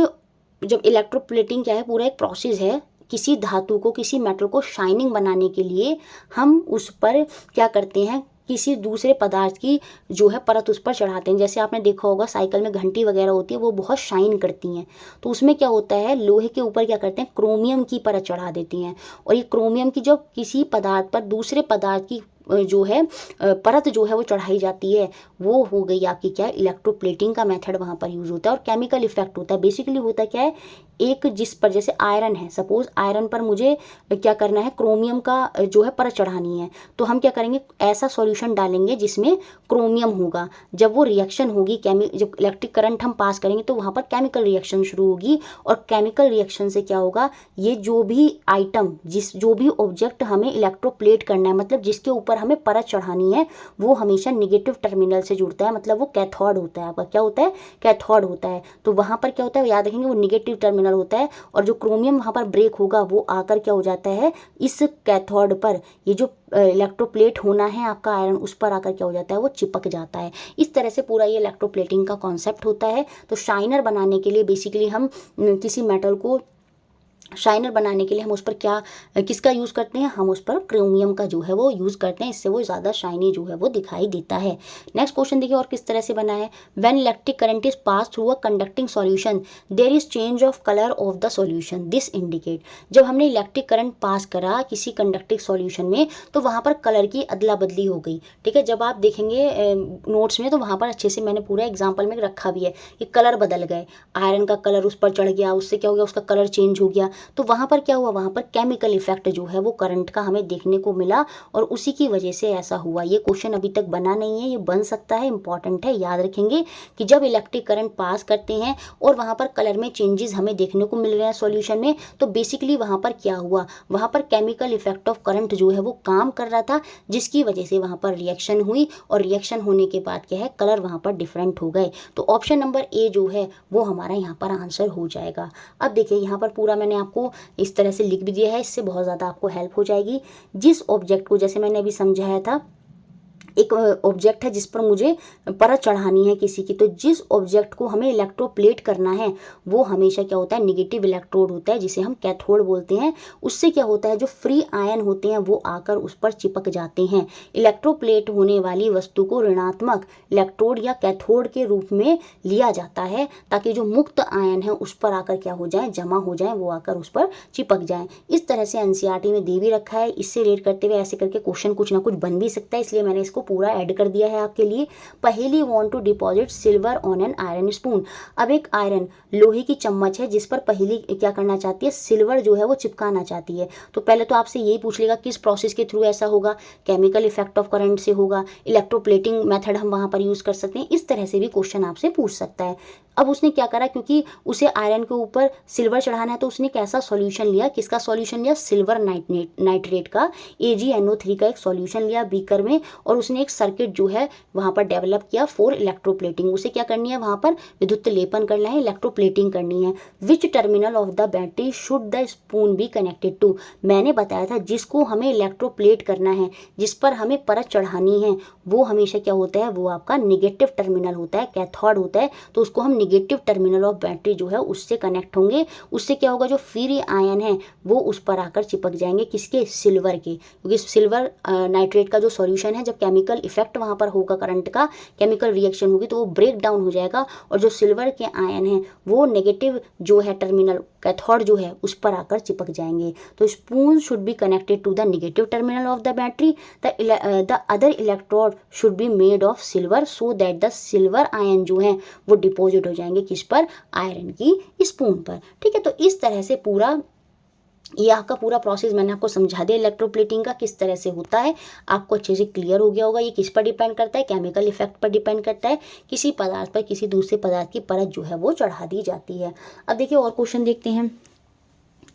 जब इलेक्ट्रोप्लेटिंग क्या है, पूरा एक प्रोसेस है। किसी धातु को, किसी मेटल को शाइनिंग बनाने के लिए हम उस पर क्या करते हैं, किसी दूसरे पदार्थ की जो है परत उस पर चढ़ाते हैं। जैसे आपने देखा होगा साइकिल में घंटी वगैरह होती है, वो बहुत शाइन करती हैं। तो उसमें क्या होता है, लोहे के ऊपर क्या करते हैं, क्रोमियम की परत चढ़ा देती हैं। और ये क्रोमियम की जब किसी पदार्थ पर दूसरे पदार्थ की जो है परत जो है वो चढ़ाई जाती है, वो हो गई आपकी क्या, इलेक्ट्रोप्लेटिंग का मेथड वहाँ पर यूज होता है। और केमिकल इफेक्ट होता है, बेसिकली होता क्या है, एक जिस पर जैसे आयरन है, सपोज आयरन पर मुझे क्या करना है, क्रोमियम का जो है परत चढ़ानी है। तो हम क्या करेंगे, ऐसा सॉल्यूशन डालेंगे जिसमें क्रोमियम होगा। जब वो रिएक्शन होगी, जब इलेक्ट्रिक करंट हम पास करेंगे तो वहाँ पर केमिकल रिएक्शन शुरू होगी। और केमिकल रिएक्शन से क्या होगा, ये जो भी आइटम, जो भी ऑब्जेक्ट हमें इलेक्ट्रोप्लेट करना है, मतलब जिसके ऊपर हमें परत चढ़ानी है, वो हमेशा नेगेटिव टर्मिनल से जुड़ता है, मतलब वो कैथोड होता है। आपका क्या होता है, कैथोड होता है। तो वहाँ पर क्या होता है, याद रखेंगे, वो नेगेटिव टर्मिनल होता है। और जो क्रोमियम वहाँ पर ब्रेक होगा, वो आकर क्या हो जाता है, इस कैथोड पर, ये जो इलेक्ट्रोप्लेट होना है आपका आयरन, उस पर आकर क्या हो जाता है, वो चिपक जाता है। इस तरह से पूरा ये इलेक्ट्रोप्लेटिंग का कॉन्सेप्ट होता है। तो शाइनर बनाने के लिए बेसिकली हम किसी मेटल को शाइनर बनाने के लिए हम उस पर क्या, किसका यूज़ करते हैं, हम उस पर क्रोमियम का जो है वो यूज़ करते हैं। इससे वो ज़्यादा शाइनी जो है वो दिखाई देता है। नेक्स्ट क्वेश्चन देखिए और किस तरह से बना है। When electric current is pass through a conducting solution there is change of colour of the solution, this indicate. जब हमने इलेक्ट्रिक करंट पास करा किसी कंडक्टिंग सॉल्यूशन में, तो वहाँ पर कलर की अदला बदली हो गई। ठीक है, जब आप देखेंगे नोट्स में तो वहाँ पर अच्छे से मैंने पूरा एग्जाम्पल में रखा भी है कि कलर बदल गए, आयरन का कलर उस पर चढ़ गया, उससे क्या हो गया, उसका कलर चेंज हो गया। तो वहाँ पर क्या हुआ, वहाँ पर केमिकल इफेक्ट जो है वो करंट का हमें देखने को मिला और उसी की वजह से ऐसा हुआ। ये क्वेश्चन अभी तक बना नहीं है, ये बन सकता है, इंपॉर्टेंट है, याद रखेंगे कि जब इलेक्ट्रिक करंट पास करते हैं और वहाँ पर कलर में चेंजेस हमें देखने को मिल रहे हैं सॉल्यूशन में, तो बेसिकली वहाँ पर क्या हुआ, वहाँ पर केमिकल इफेक्ट ऑफ करंट जो है वो काम कर रहा था, जिसकी वजह से वहाँ पर रिएक्शन हुई और रिएक्शन होने के बाद क्या है, कलर वहाँ पर डिफरेंट हो गए। तो ऑप्शन नंबर ए जो है वो हमारा यहाँ पर आंसर हो जाएगा। अब देखिए यहाँ पर पूरा मैंने आपको इस तरह से लिख भी दिया है, इससे बहुत ज़्यादा आपको हेल्प हो जाएगी। जिस ऑब्जेक्ट को, जैसे मैंने अभी समझाया था, एक ऑब्जेक्ट है जिस पर मुझे परत चढ़ानी है किसी की, तो जिस ऑब्जेक्ट को हमें इलेक्ट्रोप्लेट करना है वो हमेशा क्या होता है, नेगेटिव इलेक्ट्रोड होता है, जिसे हम कैथोड बोलते हैं। उससे क्या होता है, जो फ्री आयन होते हैं वो आकर उस पर चिपक जाते हैं। इलेक्ट्रोप्लेट होने वाली वस्तु को ऋणात्मक इलेक्ट्रोड या कैथोड के रूप में लिया जाता है, ताकि जो मुक्त आयन है उस पर आकर क्या हो जाए, जमा हो जाए, वो आकर उस पर चिपक जाए। इस तरह से एनसीईआरटी में दे भी रखा है। इससे रिलेट करते हुए ऐसे करके क्वेश्चन कुछ ना कुछ बन भी सकता है, इसलिए मैंने इसको पूरा ऐड कर दिया है आपके लिए। पहेली want to deposit silver on an iron spoon. अब एक आयरन लोहे की चम्मच है जिस पर पहेली क्या करना चाहती है, सिल्वर जो है वो चिपकाना चाहती है। तो पहले तो आपसे यही पूछ लेगा किस प्रोसेस के थ्रू ऐसा होगा, केमिकल इफेक्ट ऑफ करंट से होगा, इलेक्ट्रोप्लेटिंग मेथड हम वहाँ पर यूज़ कर सकते हैं, इस तरह से भी क्वेश्चन आपसे पूछ सकता है। अब उसने क्या करा, क्योंकि उसे आयरन के ऊपर सिल्वर चढ़ाना है तो उसने कैसा सॉल्यूशन लिया, किसका सॉल्यूशन लिया, सिल्वर नाइट्रेट का, AgNO3 का एक सॉल्यूशन लिया बीकर में, और उसने एक सर्किट जो है वहाँ पर डेवलप किया फॉर इलेक्ट्रोप्लेटिंग। उसे क्या करनी है, वहाँ पर विद्युत लेपन करना है, इलेक्ट्रोप्लेटिंग करनी है। Which terminal of the battery should the spoon be connected to. मैंने बताया था जिसको हमें इलेक्ट्रोप्लेट करना है, जिस पर हमें परत चढ़ानी है, वो हमेशा क्या होता है, वो आपका निगेटिव टर्मिनल होता है, कैथोड होता है। तो उसको हम निगेटिव टर्मिनल ऑफ बैटरी जो है उससे कनेक्ट होंगे। उससे क्या होगा, जो फ्री आयन है वो उस पर आकर चिपक जाएंगे, किसके, सिल्वर के, क्योंकि सिल्वर नाइट्रेट का जो सॉल्यूशन है, जब केमिकल इफेक्ट वहाँ पर होगा, करंट का केमिकल रिएक्शन होगी तो वो ब्रेक डाउन हो जाएगा, और जो सिल्वर के आयन है वो नेगेटिव जो है टर्मिनल, कैथोड जो है उस पर आकर चिपक जाएंगे। तो spoon should be connected to the negative terminal of the battery, the other electrode should be made of silver so that the silver ion जो है वो डिपॉजिट हो जाएंगे किस पर, आयरन की स्पून पर। ठीक है, तो इस तरह से पूरा ये आपका पूरा प्रोसेस मैंने आपको समझा दिया इलेक्ट्रोप्लेटिंग का किस तरह से होता है, आपको अच्छे से क्लियर हो गया होगा। ये किस पर डिपेंड करता है, केमिकल इफेक्ट पर डिपेंड करता है, किसी पदार्थ पर किसी दूसरे पदार्थ की परत जो है वो चढ़ा दी जाती है। अब देखिए और क्वेश्चन देखते हैं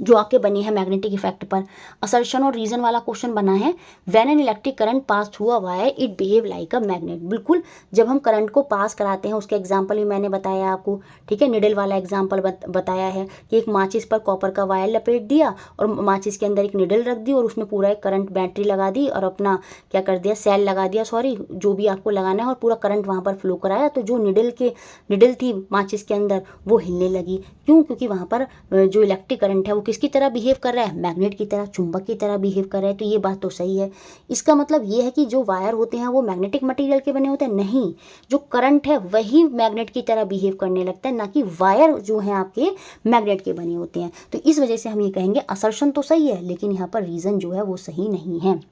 जो आपके बने हैं मैग्नेटिक इफेक्ट पर। असर्शन और रीजन वाला क्वेश्चन बना है, when an electric current pass through a wire it behave like a magnet. बिल्कुल, जब हम करंट को पास कराते हैं, उसके एग्जांपल भी मैंने बताया आपको, ठीक है, निडल वाला एग्जांपल बताया है कि एक माचिस पर कॉपर का वायर लपेट दिया और माचिस के अंदर एक निडल रख दी और उसमें पूरा एक करंट बैटरी लगा दी और अपना क्या कर दिया, सेल लगा दिया, सॉरी जो भी आपको लगाना है, और पूरा करंट वहाँ पर फ्लो कराया। तो जो निडल थी माचिस के अंदर वो हिलने लगी। क्यों, क्योंकि वहाँ पर जो इलेक्ट्रिक करंट है वो किसकी तरह बिहेव कर रहा है, मैग्नेट की तरह, चुंबक की तरह बिहेव कर रहा है। तो ये बात तो सही है। इसका मतलब ये है कि जो वायर होते हैं वो मैग्नेटिक मटेरियल के बने होते हैं, नहीं, जो करंट है वही मैग्नेट की तरह बिहेव करने लगता है, ना कि वायर जो है आपके मैग्नेट के बने होते हैं। तो इस वजह से हम ये कहेंगे असर्शन तो सही है लेकिन यहाँ पर रीजन जो है वो सही नहीं है।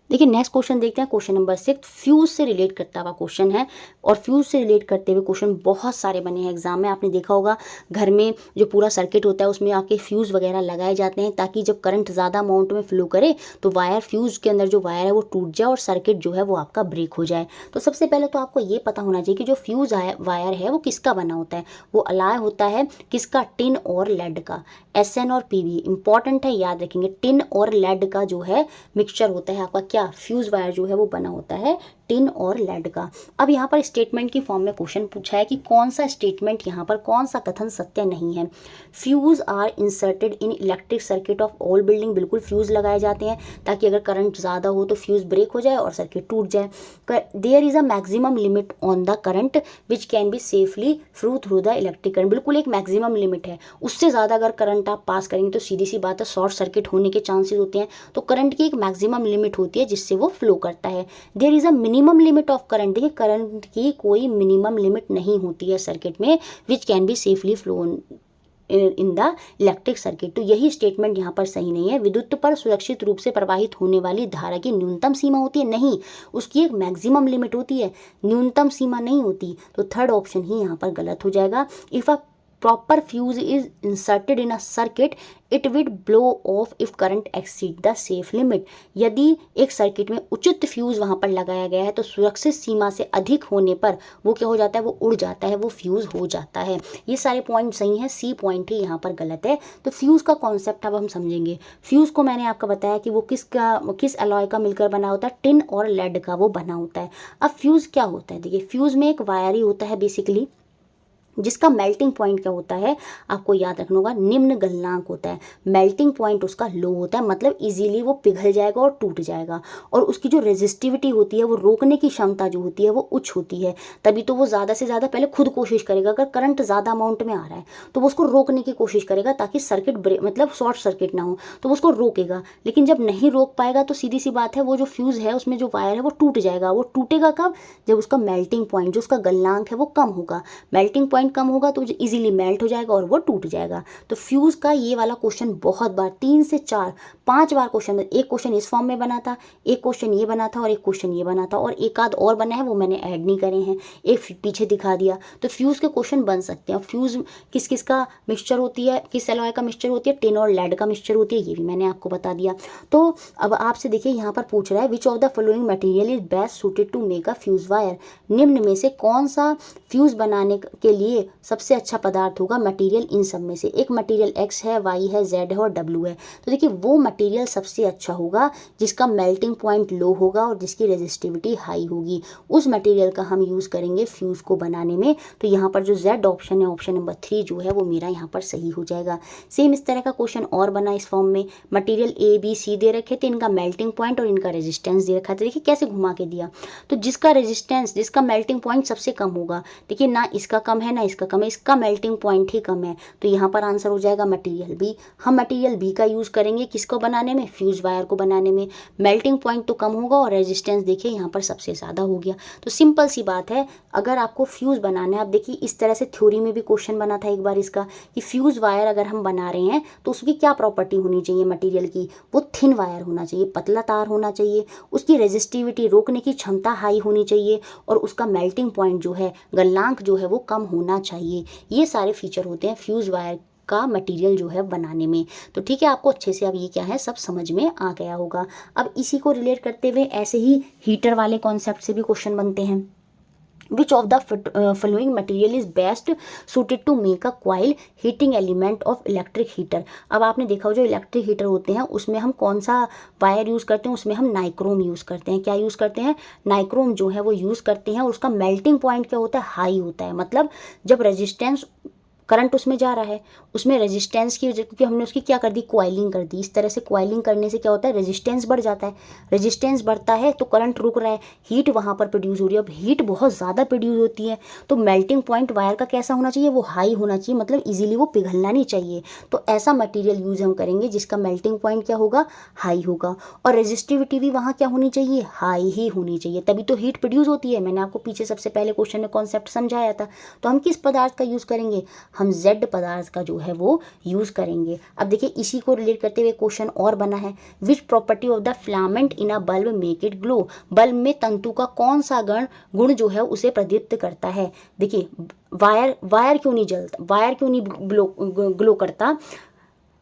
देखिए नेक्स्ट क्वेश्चन देखते हैं, क्वेश्चन नंबर 6 फ्यूज से रिलेट करता हुआ क्वेश्चन है। और फ्यूज से रिलेट करते हुए क्वेश्चन बहुत सारे बने हैं एग्जाम में। आपने देखा होगा घर में जो पूरा सर्किट होता है उसमें आपके फ्यूज वगैरह लगाए जाते हैं ताकि जब करंट ज़्यादा अमाउंट में फ्लो करे तो वायर, फ्यूज के अंदर जो वायर है वो टूट जाए और सर्किट जो है वो आपका ब्रेक हो जाए। तो सबसे पहले तो आपको ये पता होना चाहिए कि जो फ्यूज वायर है वो किसका बना होता है। वो अलाय होता है किसका, टिन और लेड का। SN और PB इंपॉर्टेंट है, याद रखेंगे। टिन और लेड का जो है मिक्सचर होता है आपका, क्या, फ्यूज वायर जो है वो बना होता है टिन और लेड का। अब यहाँ पर स्टेटमेंट की फॉर्म में क्वेश्चन पूछा है कि कौन सा स्टेटमेंट यहाँ पर, कौन सा कथन सत्य नहीं है। Fuse are inserted in electric circuit of all building. बिल्कुल फ्यूज लगाए जाते हैं ताकि अगर करंट ज़्यादा हो तो फ्यूज ब्रेक हो जाए और सर्किट टूट जाए। There is a maximum limit on the current which can be safely flow through the electric current. बिल्कुल एक मैक्सिमम लिमिट है, उससे ज़्यादा अगर करंट आप पास करेंगे तो सीधी सी बात है शॉर्ट सर्किट होने के चांसेस होते हैं। तो करंट की एक मैक्सिमम लिमिट होती है जिससे वो फ्लो करता है। There is a minimum limit of current. देखिए करंट की कोई मिनिमम लिमिट नहीं होती है सर्किट में, which can be safely flow in the electric circuit. तो यही स्टेटमेंट यहाँ पर सही नहीं है। विद्युत पर सुरक्षित रूप से प्रवाहित होने वाली धारा की न्यूनतम सीमा होती है, नहीं, उसकी एक मैक्सिमम लिमिट होती है, न्यूनतम सीमा नहीं होती। तो थर्ड ऑप्शन ही यहाँ पर गलत हो जाएगा। If a proper fuse is inserted in a circuit it would blow off if current exceed the safe limit. यदि एक सर्किट में उचित फ्यूज वहाँ पर लगाया गया है तो सुरक्षित सीमा से अधिक होने पर वो क्या हो जाता है, वो उड़ जाता है, वो फ्यूज हो जाता है। ये सारे पॉइंट सही हैं, सी पॉइंट ही यहाँ पर गलत है। तो फ्यूज का कॉन्सेप्ट अब हम समझेंगे। फ्यूज को मैंने आपको बताया कि वो किस अलॉय का मिलकर बना होता है, टिन और लेड का वो बना होता है। अब फ्यूज क्या होता है, देखिए फ्यूज में एक वायर ही होता है बेसिकली, जिसका मेल्टिंग पॉइंट क्या होता है आपको याद रखना होगा, निम्न गलनांक होता है। मेल्टिंग पॉइंट उसका लो होता है, मतलब इजीली वो पिघल जाएगा और टूट जाएगा। और उसकी जो रेजिस्टिविटी होती है, वो रोकने की क्षमता जो होती है वो उच्च होती है। तभी तो वो ज़्यादा से ज़्यादा पहले खुद कोशिश करेगा, अगर करंट ज़्यादा अमाउंट में आ रहा है तो वो उसको रोकने की कोशिश करेगा ताकि सर्किट ब्रेक, मतलब शॉर्ट सर्किट ना हो, तो वो उसको रोकेगा। लेकिन जब नहीं रोक पाएगा तो सीधी सी बात है वो जो फ्यूज़ है उसमें जो वायर है वो टूट जाएगा। वो टूटेगा कब, जब उसका मेल्टिंग पॉइंट, जो उसका गलनांक है वो कम होगा। मेल्टिंग पॉइंट पॉइंट कम होगा तो इजीली मेल्ट हो जाएगा और वो टूट जाएगा। तो फ्यूज़ का ये वाला क्वेश्चन बहुत बार 3 से 4 5 बार क्वेश्चन, एक क्वेश्चन इस फॉर्म में बना था, एक क्वेश्चन ये बना था और एक क्वेश्चन ये बना था, और एक आध और बना है वो मैंने ऐड नहीं करे हैं, एक पीछे दिखा दिया। तो फ्यूज़ के क्वेश्चन बन सकते हैं। फ्यूज़ किस किस का मिक्सचर होती है, किस एलॉय का मिक्सचर होती है, टिन और लेड का मिक्सचर होती है, ये भी मैंने आपको बता दिया। तो अब आपसे देखिए यहाँ पर पूछ रहा है which of the following material is best suited to make a fuse wire, निम्न में से कौन सा फ्यूज बनाने के लिए सबसे अच्छा पदार्थ होगा, मटेरियल इन सब में से। एक मटेरियल एक्स है, वाई है, जेड है और डब्ल्यू है। तो देखिए वो मटेरियल सबसे अच्छा होगा जिसका मेल्टिंग पॉइंट लो होगा और जिसकी रेजिस्टिविटी हाई होगी, उस मटेरियल का हम यूज़ करेंगे फ्यूज़ को बनाने में। तो यहाँ पर जो जेड ऑप्शन है, ऑप्शन नंबर 3 जो है वो मेरा यहाँ पर सही हो जाएगा। सेम इस तरह का क्वेश्चन और बना इस फॉर्म में, मटेरियल ए बी सी दे रखे थे, इनका मेल्टिंग पॉइंट और इनका रेजिस्टेंस दे रखा था। देखिए कैसे घुमा के दिया, तो जिसका रेजिस्टेंस, जिसका मेल्टिंग पॉइंट सबसे कम होगा, देखिए ना इसका कम है ना इसका कम है, इसका मेल्टिंग पॉइंट ही कम है, तो यहाँ पर आंसर हो जाएगा मटेरियल बी। हम मटेरियल बी का यूज़ करेंगे किसको बनाने में, फ्यूज वायर को बनाने में। मेल्टिंग पॉइंट तो कम होगा और रेजिस्टेंस देखिए यहाँ पर सबसे ज़्यादा हो गया। तो सिंपल सी बात है, अगर आपको फ्यूज़ बनाना है, आप देखिए इस तरह से थ्योरी में भी क्वेश्चन बना था एक बार इसका, कि फ्यूज़ वायर अगर हम बना रहे हैं तो उसकी क्या प्रॉपर्टी होनी चाहिए मटेरियल की, वो थिन वायर होना चाहिए, पतला तार होना चाहिए, उसकी रेजिस्टिविटी, रोकने की क्षमता हाई होनी चाहिए, और उसका मेल्टिंग पॉइंट जो है, गलनांक जो है वो कम होना चाहिए। ये सारे फीचर होते हैं फ्यूज़ वायर का मटेरियल जो है बनाने में। तो ठीक है, आपको अच्छे से अब ये क्या है सब समझ में आ गया होगा। अब इसी को रिलेट करते हुए ऐसे ही हीटर वाले कॉन्सेप्ट से भी क्वेश्चन बनते हैं। Which of the following material is best suited to make a coil heating element of electric heater. अब आपने देखा हो जो इलेक्ट्रिक हीटर होते हैं उसमें हम कौन सा वायर यूज़ करते हैं, उसमें हम नाइक्रोम यूज़ करते हैं। क्या यूज़ करते हैं, नाइक्रोम जो है वो यूज़ करते हैं, और उसका मेल्टिंग पॉइंट क्या होता है, हाई होता है। मतलब जब रेजिस्टेंस, करंट उसमें जा रहा है, उसमें रेजिस्टेंस की वजह, क्योंकि हमने उसकी क्या कर दी, क्वाइलिंग कर दी। इस तरह से क्वाइलिंग करने से क्या होता है, रेजिस्टेंस बढ़ जाता है, रेजिस्टेंस बढ़ता है तो करंट रुक रहा है, हीट वहाँ पर प्रोड्यूस हो रही है। अब हीट बहुत ज़्यादा प्रोड्यूस होती है तो मेल्टिंग पॉइंट वायर का कैसा होना चाहिए, वो हाई होना चाहिए, मतलब इजीली वो पिघलना नहीं चाहिए। तो ऐसा मटेरियल यूज़ हम करेंगे जिसका मेल्टिंग पॉइंट क्या होगा, हाई होगा, और रेजिस्टिविटी भी वहाँ क्या होनी चाहिए, हाई ही होनी चाहिए, तभी तो हीट प्रोड्यूस होती है। मैंने आपको पीछे सबसे पहले क्वेश्चन में कॉन्सेप्ट समझाया था। तो हम किस पदार्थ का यूज़ करेंगे, हम जेड पदार्थ का जो है वो यूज़ करेंगे। अब देखिए इसी को रिलेट करते हुए क्वेश्चन और बना है, which property of the filament in a bulb make it glow. Bulb में तंतु का कौन सा गुण जो है उसे प्रदीप्त करता है। देखिए वायर क्यों नहीं जलता, वायर क्यों नहीं ग्लो करता,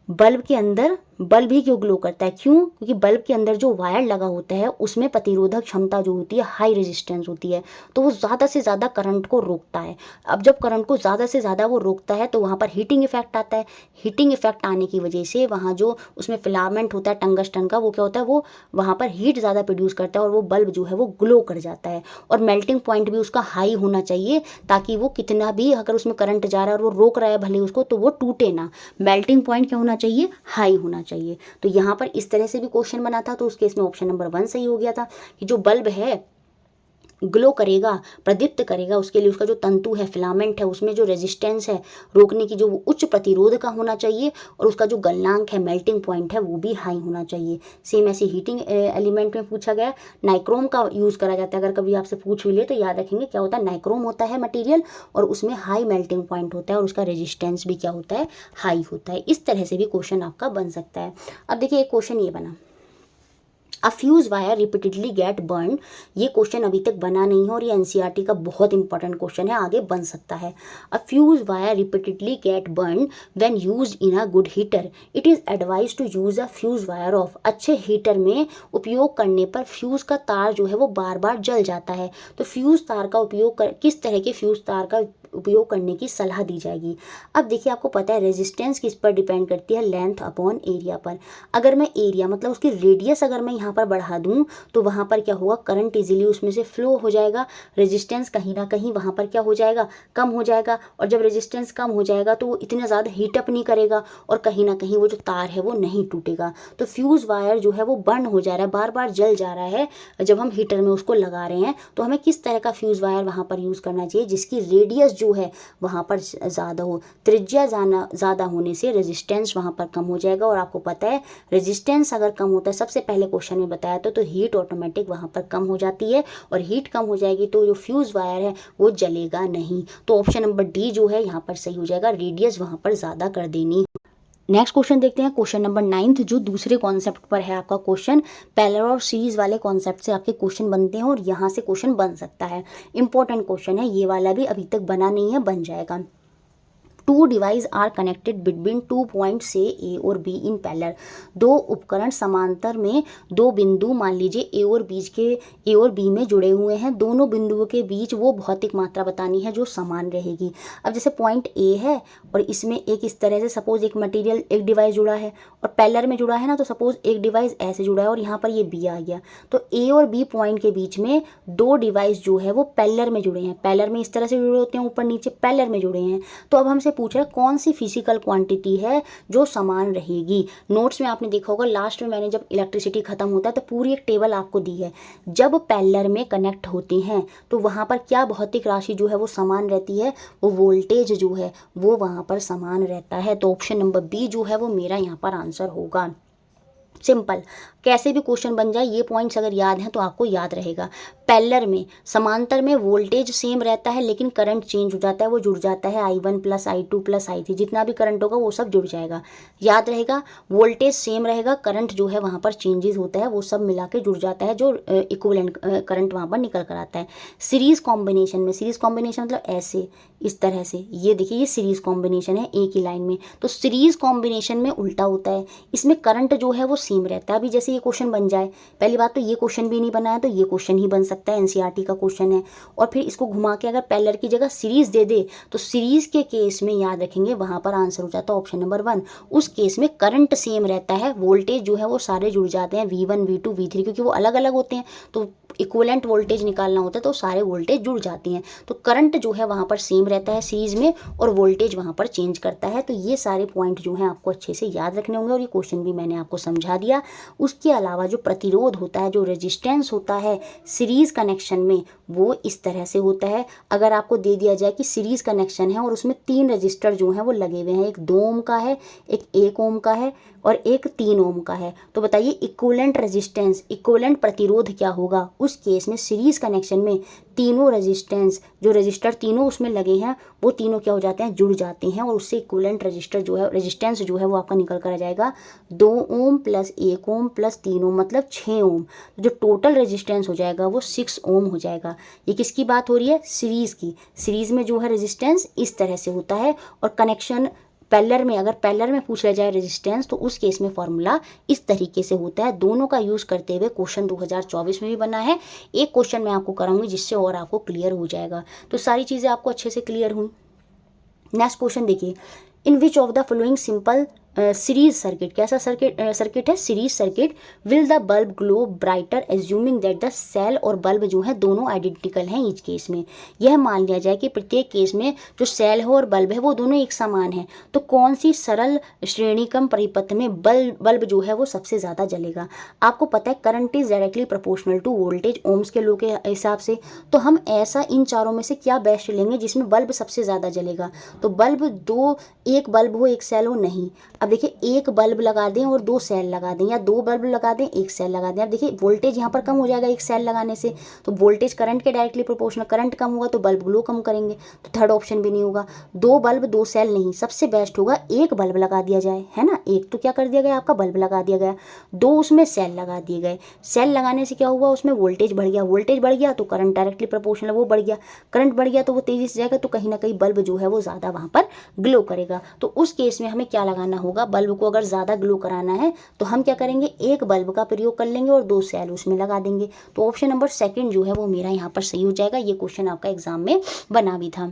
बल्ब के अंदर बल्ब ही क्यों ग्लो करता है, क्यों, क्योंकि बल्ब के अंदर जो वायर लगा होता है उसमें प्रतिरोधक क्षमता जो होती है, हाई रेजिस्टेंस होती है, तो वो ज़्यादा से ज़्यादा करंट को रोकता है। अब जब करंट को ज़्यादा से ज़्यादा वो रोकता है तो वहाँ पर हीटिंग इफेक्ट आता है। हीटिंग इफेक्ट आने की वजह से वहाँ जो उसमें फिलामेंट होता है टंगस्टन का, वो क्या होता है, वो वहाँ पर हीट ज़्यादा प्रोड्यूस करता है और वो बल्ब जो है वो ग्लो कर जाता है। और मेल्टिंग पॉइंट भी उसका हाई होना चाहिए ताकि वो कितना भी, अगर उसमें करंट जा रहा है और वो रोक रहा है भले उसको, तो वो टूटे ना। मेल्टिंग पॉइंट क्या होना चाहिए, हाई होना चाहिए। तो यहाँ पर इस तरह से भी क्वेश्चन बना था, तो उस केस में ऑप्शन नंबर 1 सही हो गया था कि जो बल्ब है ग्लो करेगा, प्रदीप्त करेगा, उसके लिए उसका जो तंतु है, फिलामेंट है, उसमें जो रेजिस्टेंस है रोकने की, जो वो उच्च प्रतिरोध का होना चाहिए, और उसका जो गलनांक है, मेल्टिंग पॉइंट है, वो भी हाई होना चाहिए। सेम ऐसे हीटिंग एलिमेंट में पूछा गया, नाइक्रोम का यूज़ करा जाता है। अगर कभी आपसे पूछ भी ले तो याद रखेंगे क्या होता है, नाइक्रोम होता है मटीरियल और उसमें हाई मेल्टिंग पॉइंट होता है और उसका रेजिस्टेंस भी क्या होता है, हाई होता है। इस तरह से भी क्वेश्चन आपका बन सकता है। अब देखिए एक क्वेश्चन ये बना, अ fuse wire repeatedly get burn. ये क्वेश्चन अभी तक बना नहीं है और ये एनसीईआरटी का बहुत इंपॉर्टेंट क्वेश्चन है, आगे बन सकता है। A fuse wire repeatedly get burn when used in a good heater, it is advise to use a fuse wire of. अच्छे हीटर में उपयोग करने पर फ्यूज़ का तार जो है वो बार बार जल जाता है। तो फ्यूज़ तार का उपयोग किस तरह के फ्यूज़ तार का उपयोग करने की सलाह दी जाएगी। अब देखिए आपको पता है रेजिस्टेंस किस पर डिपेंड करती है, लेंथ अपॉन एरिया पर। अगर मैं एरिया मतलब उसकी रेडियस अगर मैं यहाँ पर बढ़ा दूँ तो वहाँ पर क्या होगा, करंट इजीली उसमें से फ्लो हो जाएगा, रेजिस्टेंस कहीं ना कहीं वहाँ पर क्या हो जाएगा, कम हो जाएगा, और जब रेजिस्टेंस कम हो जाएगा तो वो इतना ज़्यादा हीटअप नहीं करेगा और कहीं ना कहीं वो जो तार है वो नहीं टूटेगा। तो फ्यूज़ वायर जो है वो बर्न हो जा रहा है, बार बार जल जा रहा है जब हम हीटर में उसको लगा रहे हैं, तो हमें किस तरह का फ्यूज़ वायर वहाँ पर यूज़ करना चाहिए जिसकी रेडियस जो है वहाँ पर ज़्यादा हो, त्रिज्या ज़्यादा होने से रेजिस्टेंस वहाँ पर कम हो जाएगा। और आपको पता है रेजिस्टेंस अगर कम होता है, सबसे पहले क्वेश्चन में बताया था, तो हीट ऑटोमेटिक वहाँ पर कम हो जाती है, और हीट कम हो जाएगी तो जो फ्यूज़ वायर है वो जलेगा नहीं। तो ऑप्शन नंबर डी जो है यहाँ पर सही हो जाएगा, रेडियस वहाँ पर ज़्यादा कर देनी। नेक्स्ट क्वेश्चन देखते हैं, क्वेश्चन नंबर 9 जो दूसरे कॉन्सेप्ट पर है आपका क्वेश्चन। पैरेलल और सीरीज वाले कॉन्सेप्ट से आपके क्वेश्चन बनते हैं और यहाँ से क्वेश्चन बन सकता है। इंपॉर्टेंट क्वेश्चन है ये वाला भी, अभी तक बना नहीं है, बन जाएगा। Two device are connected between 2 point से ए और बी इन पैरेलल। दो उपकरण समांतर में दो बिंदु मान लीजिए ए और बी में जुड़े हुए हैं। दोनों बिंदुओं के बीच वो भौतिक मात्रा बतानी है जो समान रहेगी। अब जैसे पॉइंट ए है और इसमें एक इस तरह से सपोज एक मटेरियल एक डिवाइस जुड़ा है और पैरेलल में जुड़ा है ना, तो सपोज एक डिवाइस ऐसे जुड़ा है और यहाँ पर ये बी आ गया, तो ए और बी पॉइंट के बीच में दो डिवाइस जो है वो पैरेलल में जुड़े हैं। पैरेलल में इस तरह से जुड़े होते हैं, ऊपर नीचे पैरेलल में जुड़े हैं। तो अब हमसे पूछ रहा है कौन सी फिजिकल क्वांटिटी है जो समान रहेगी। नोट्स में आपने देखा होगा, लास्ट में मैंने जब इलेक्ट्रिसिटी खत्म होता है तो पूरी एक टेबल आपको दी है। जब पैरेलल में कनेक्ट होते हैं तो वहाँ पर क्या भौतिक राशि जो है वो समान रहती है, वो वोल्टेज जो है वो वहाँ पर समान रहता है। तो ऑप्शन नंबर बी जो है वो मेरा यहाँ पर आंसर होगा। सिंपल, कैसे भी क्वेश्चन बन जाए, ये पॉइंट्स अगर याद हैं तो आपको याद रहेगा। पैरेलल में समांतर में वोल्टेज सेम रहता है लेकिन करंट चेंज हो जाता है, वो जुड़ जाता है I1 plus I2 plus I3, जितना भी करंट होगा वो सब जुड़ जाएगा। याद रहेगा, वोल्टेज सेम रहेगा, करंट जो है वहाँ पर चेंजेस होता है, वो सब मिला के जुड़ जाता है, जो इक्विवेलेंट करंट वहाँ पर निकल कर आता है। सीरीज कॉम्बिनेशन में, सीरीज कॉम्बिनेशन मतलब ऐसे इस तरह से, ये देखिए ये सीरीज कॉम्बिनेशन है एक ही लाइन में, तो सीरीज कॉम्बिनेशन में उल्टा होता है, इसमें करंट जो है वो सेम रहता है। अभी जैसे ये क्वेश्चन बन जाए, पहली बात तो ये क्वेश्चन भी नहीं बनाया तो ये क्वेश्चन ही बन सकता है, एनसीईआरटी का क्वेश्चन है। और फिर इसको घुमा के अगर पैरेलल की जगह सीरीज दे दे तो सीरीज के केस में याद रखेंगे वहाँ पर आंसर हो जाता है ऑप्शन नंबर 1। उस केस में करंट सेम रहता है, वोल्टेज जो है वो सारे जुड़ जाते हैं, V1 V2 V3, क्योंकि वो अलग अलग होते हैं तो इक्विवेलेंट वोल्टेज निकालना होता है तो सारे वोल्टेज जुड़ जाती हैं। तो करंट जो है वहाँ पर सेम रहता है सीरीज में और वोल्टेज वहाँ पर चेंज करता है। तो ये सारे पॉइंट जो हैं आपको अच्छे से याद रखने होंगे और ये क्वेश्चन भी मैंने आपको समझा दिया। उसके अलावा जो प्रतिरोध होता है, जो रेजिस्टेंस होता है सीरीज कनेक्शन में, वो इस तरह से होता है। अगर आपको दे दिया जाए कि सीरीज कनेक्शन है और उसमें 3 रजिस्टर जो हैं वो लगे हुए हैं, एक 2 ओम का है, एक 1 ओम का है और एक 3 ओम का है, तो बताइए इक्विवेलेंट रेजिस्टेंस, इक्विवेलेंट प्रतिरोध क्या होगा। उस केस में सीरीज कनेक्शन में तीनों रेजिस्टेंस, जो रजिस्टर तीनों उसमें लगे हैं वो तीनों क्या हो जाते हैं, जुड़ जाते हैं और उससे इक्विवेलेंट रजिस्टर जो है, रेजिस्टेंस जो है वो आपका निकल कर आ जाएगा 2 ओम प्लस 1 ओम प्लस 3 ओम मतलब 6 ओम। जो टोटल रेजिस्टेंस हो जाएगा वो 6 ओम हो जाएगा। ये किसकी बात हो रही है, सीरीज की। सीरीज में जो है रेजिस्टेंस इस तरह से होता है और कनेक्शन पैरेलल में, अगर पैरेलल में पूछ लिया जाए रेजिस्टेंस तो उस केस में फॉर्मूला इस तरीके से होता है। दोनों का यूज़ करते हुए क्वेश्चन 2024 में भी बना है। एक क्वेश्चन मैं आपको कराऊंगी जिससे और आपको क्लियर हो जाएगा। तो सारी चीज़ें आपको अच्छे से क्लियर हुई। नेक्स्ट क्वेश्चन देखिए, in which of the following simple series circuit, कैसा सर्किट है, series circuit, will the bulb glow brighter assuming that the cell और बल्ब जो है दोनों आइडेंटिकल हैं ईच केस में। यह मान लिया जाए कि प्रत्येक केस में जो सेल है और बल्ब है वो दोनों एक समान है, तो कौन सी सरल श्रेणीक्रम परिपथ में बल्ब जो है वो सबसे ज़्यादा जलेगा। आपको पता है current is directly proportional to voltage, Ohm's के लॉ के हिसाब से। तो हम ऐसा इन चारों में से क्या बेस्ट लेंगे जिसमें बल्ब सबसे ज़्यादा जलेगा। तो बल्ब दो, एक बल्ब हो एक सेल हो, नहीं। अब देखिए एक बल्ब लगा दें और 2 सेल लगा दें, या 2 बल्ब लगा दें 1 सेल लगा दें। अब देखिए वोल्टेज यहाँ पर कम हो जाएगा एक सेल लगाने से, तो वोल्टेज करंट के डायरेक्टली प्रोपोर्शनल, करंट कम होगा तो बल्ब ग्लो कम करेंगे, तो थर्ड ऑप्शन भी नहीं होगा। 2 बल्ब 2 सेल नहीं, सबसे बेस्ट होगा एक बल्ब लगा दिया जाए, है ना। एक तो क्या कर दिया गया, आपका बल्ब लगा दिया गया, 2 उसमें सेल लगा दिए गए। सेल लगाने से क्या हुआ, उसमें वोल्टेज बढ़ गया, वोल्टेज बढ़ गया तो करंट डायरेक्टली प्रोपोर्शनल वो बढ़ गया, करंट बढ़ गया तो वो तेजी से जाएगा, तो कहीं ना कहीं बल्ब जो है वो ज़्यादा वहाँ पर ग्लो करेगा। तो उस केस में हमें क्या लगाना होगा, बल्ब को अगर ज़्यादा ग्लो कराना है तो हम क्या करेंगे, एक बल्ब का प्रयोग कर लेंगे और 2 सेल उसमें लगा देंगे। तो ऑप्शन नंबर 2 जो है वो मेरा यहाँ पर सही हो जाएगा। ये क्वेश्चन आपका एग्जाम में बना भी था।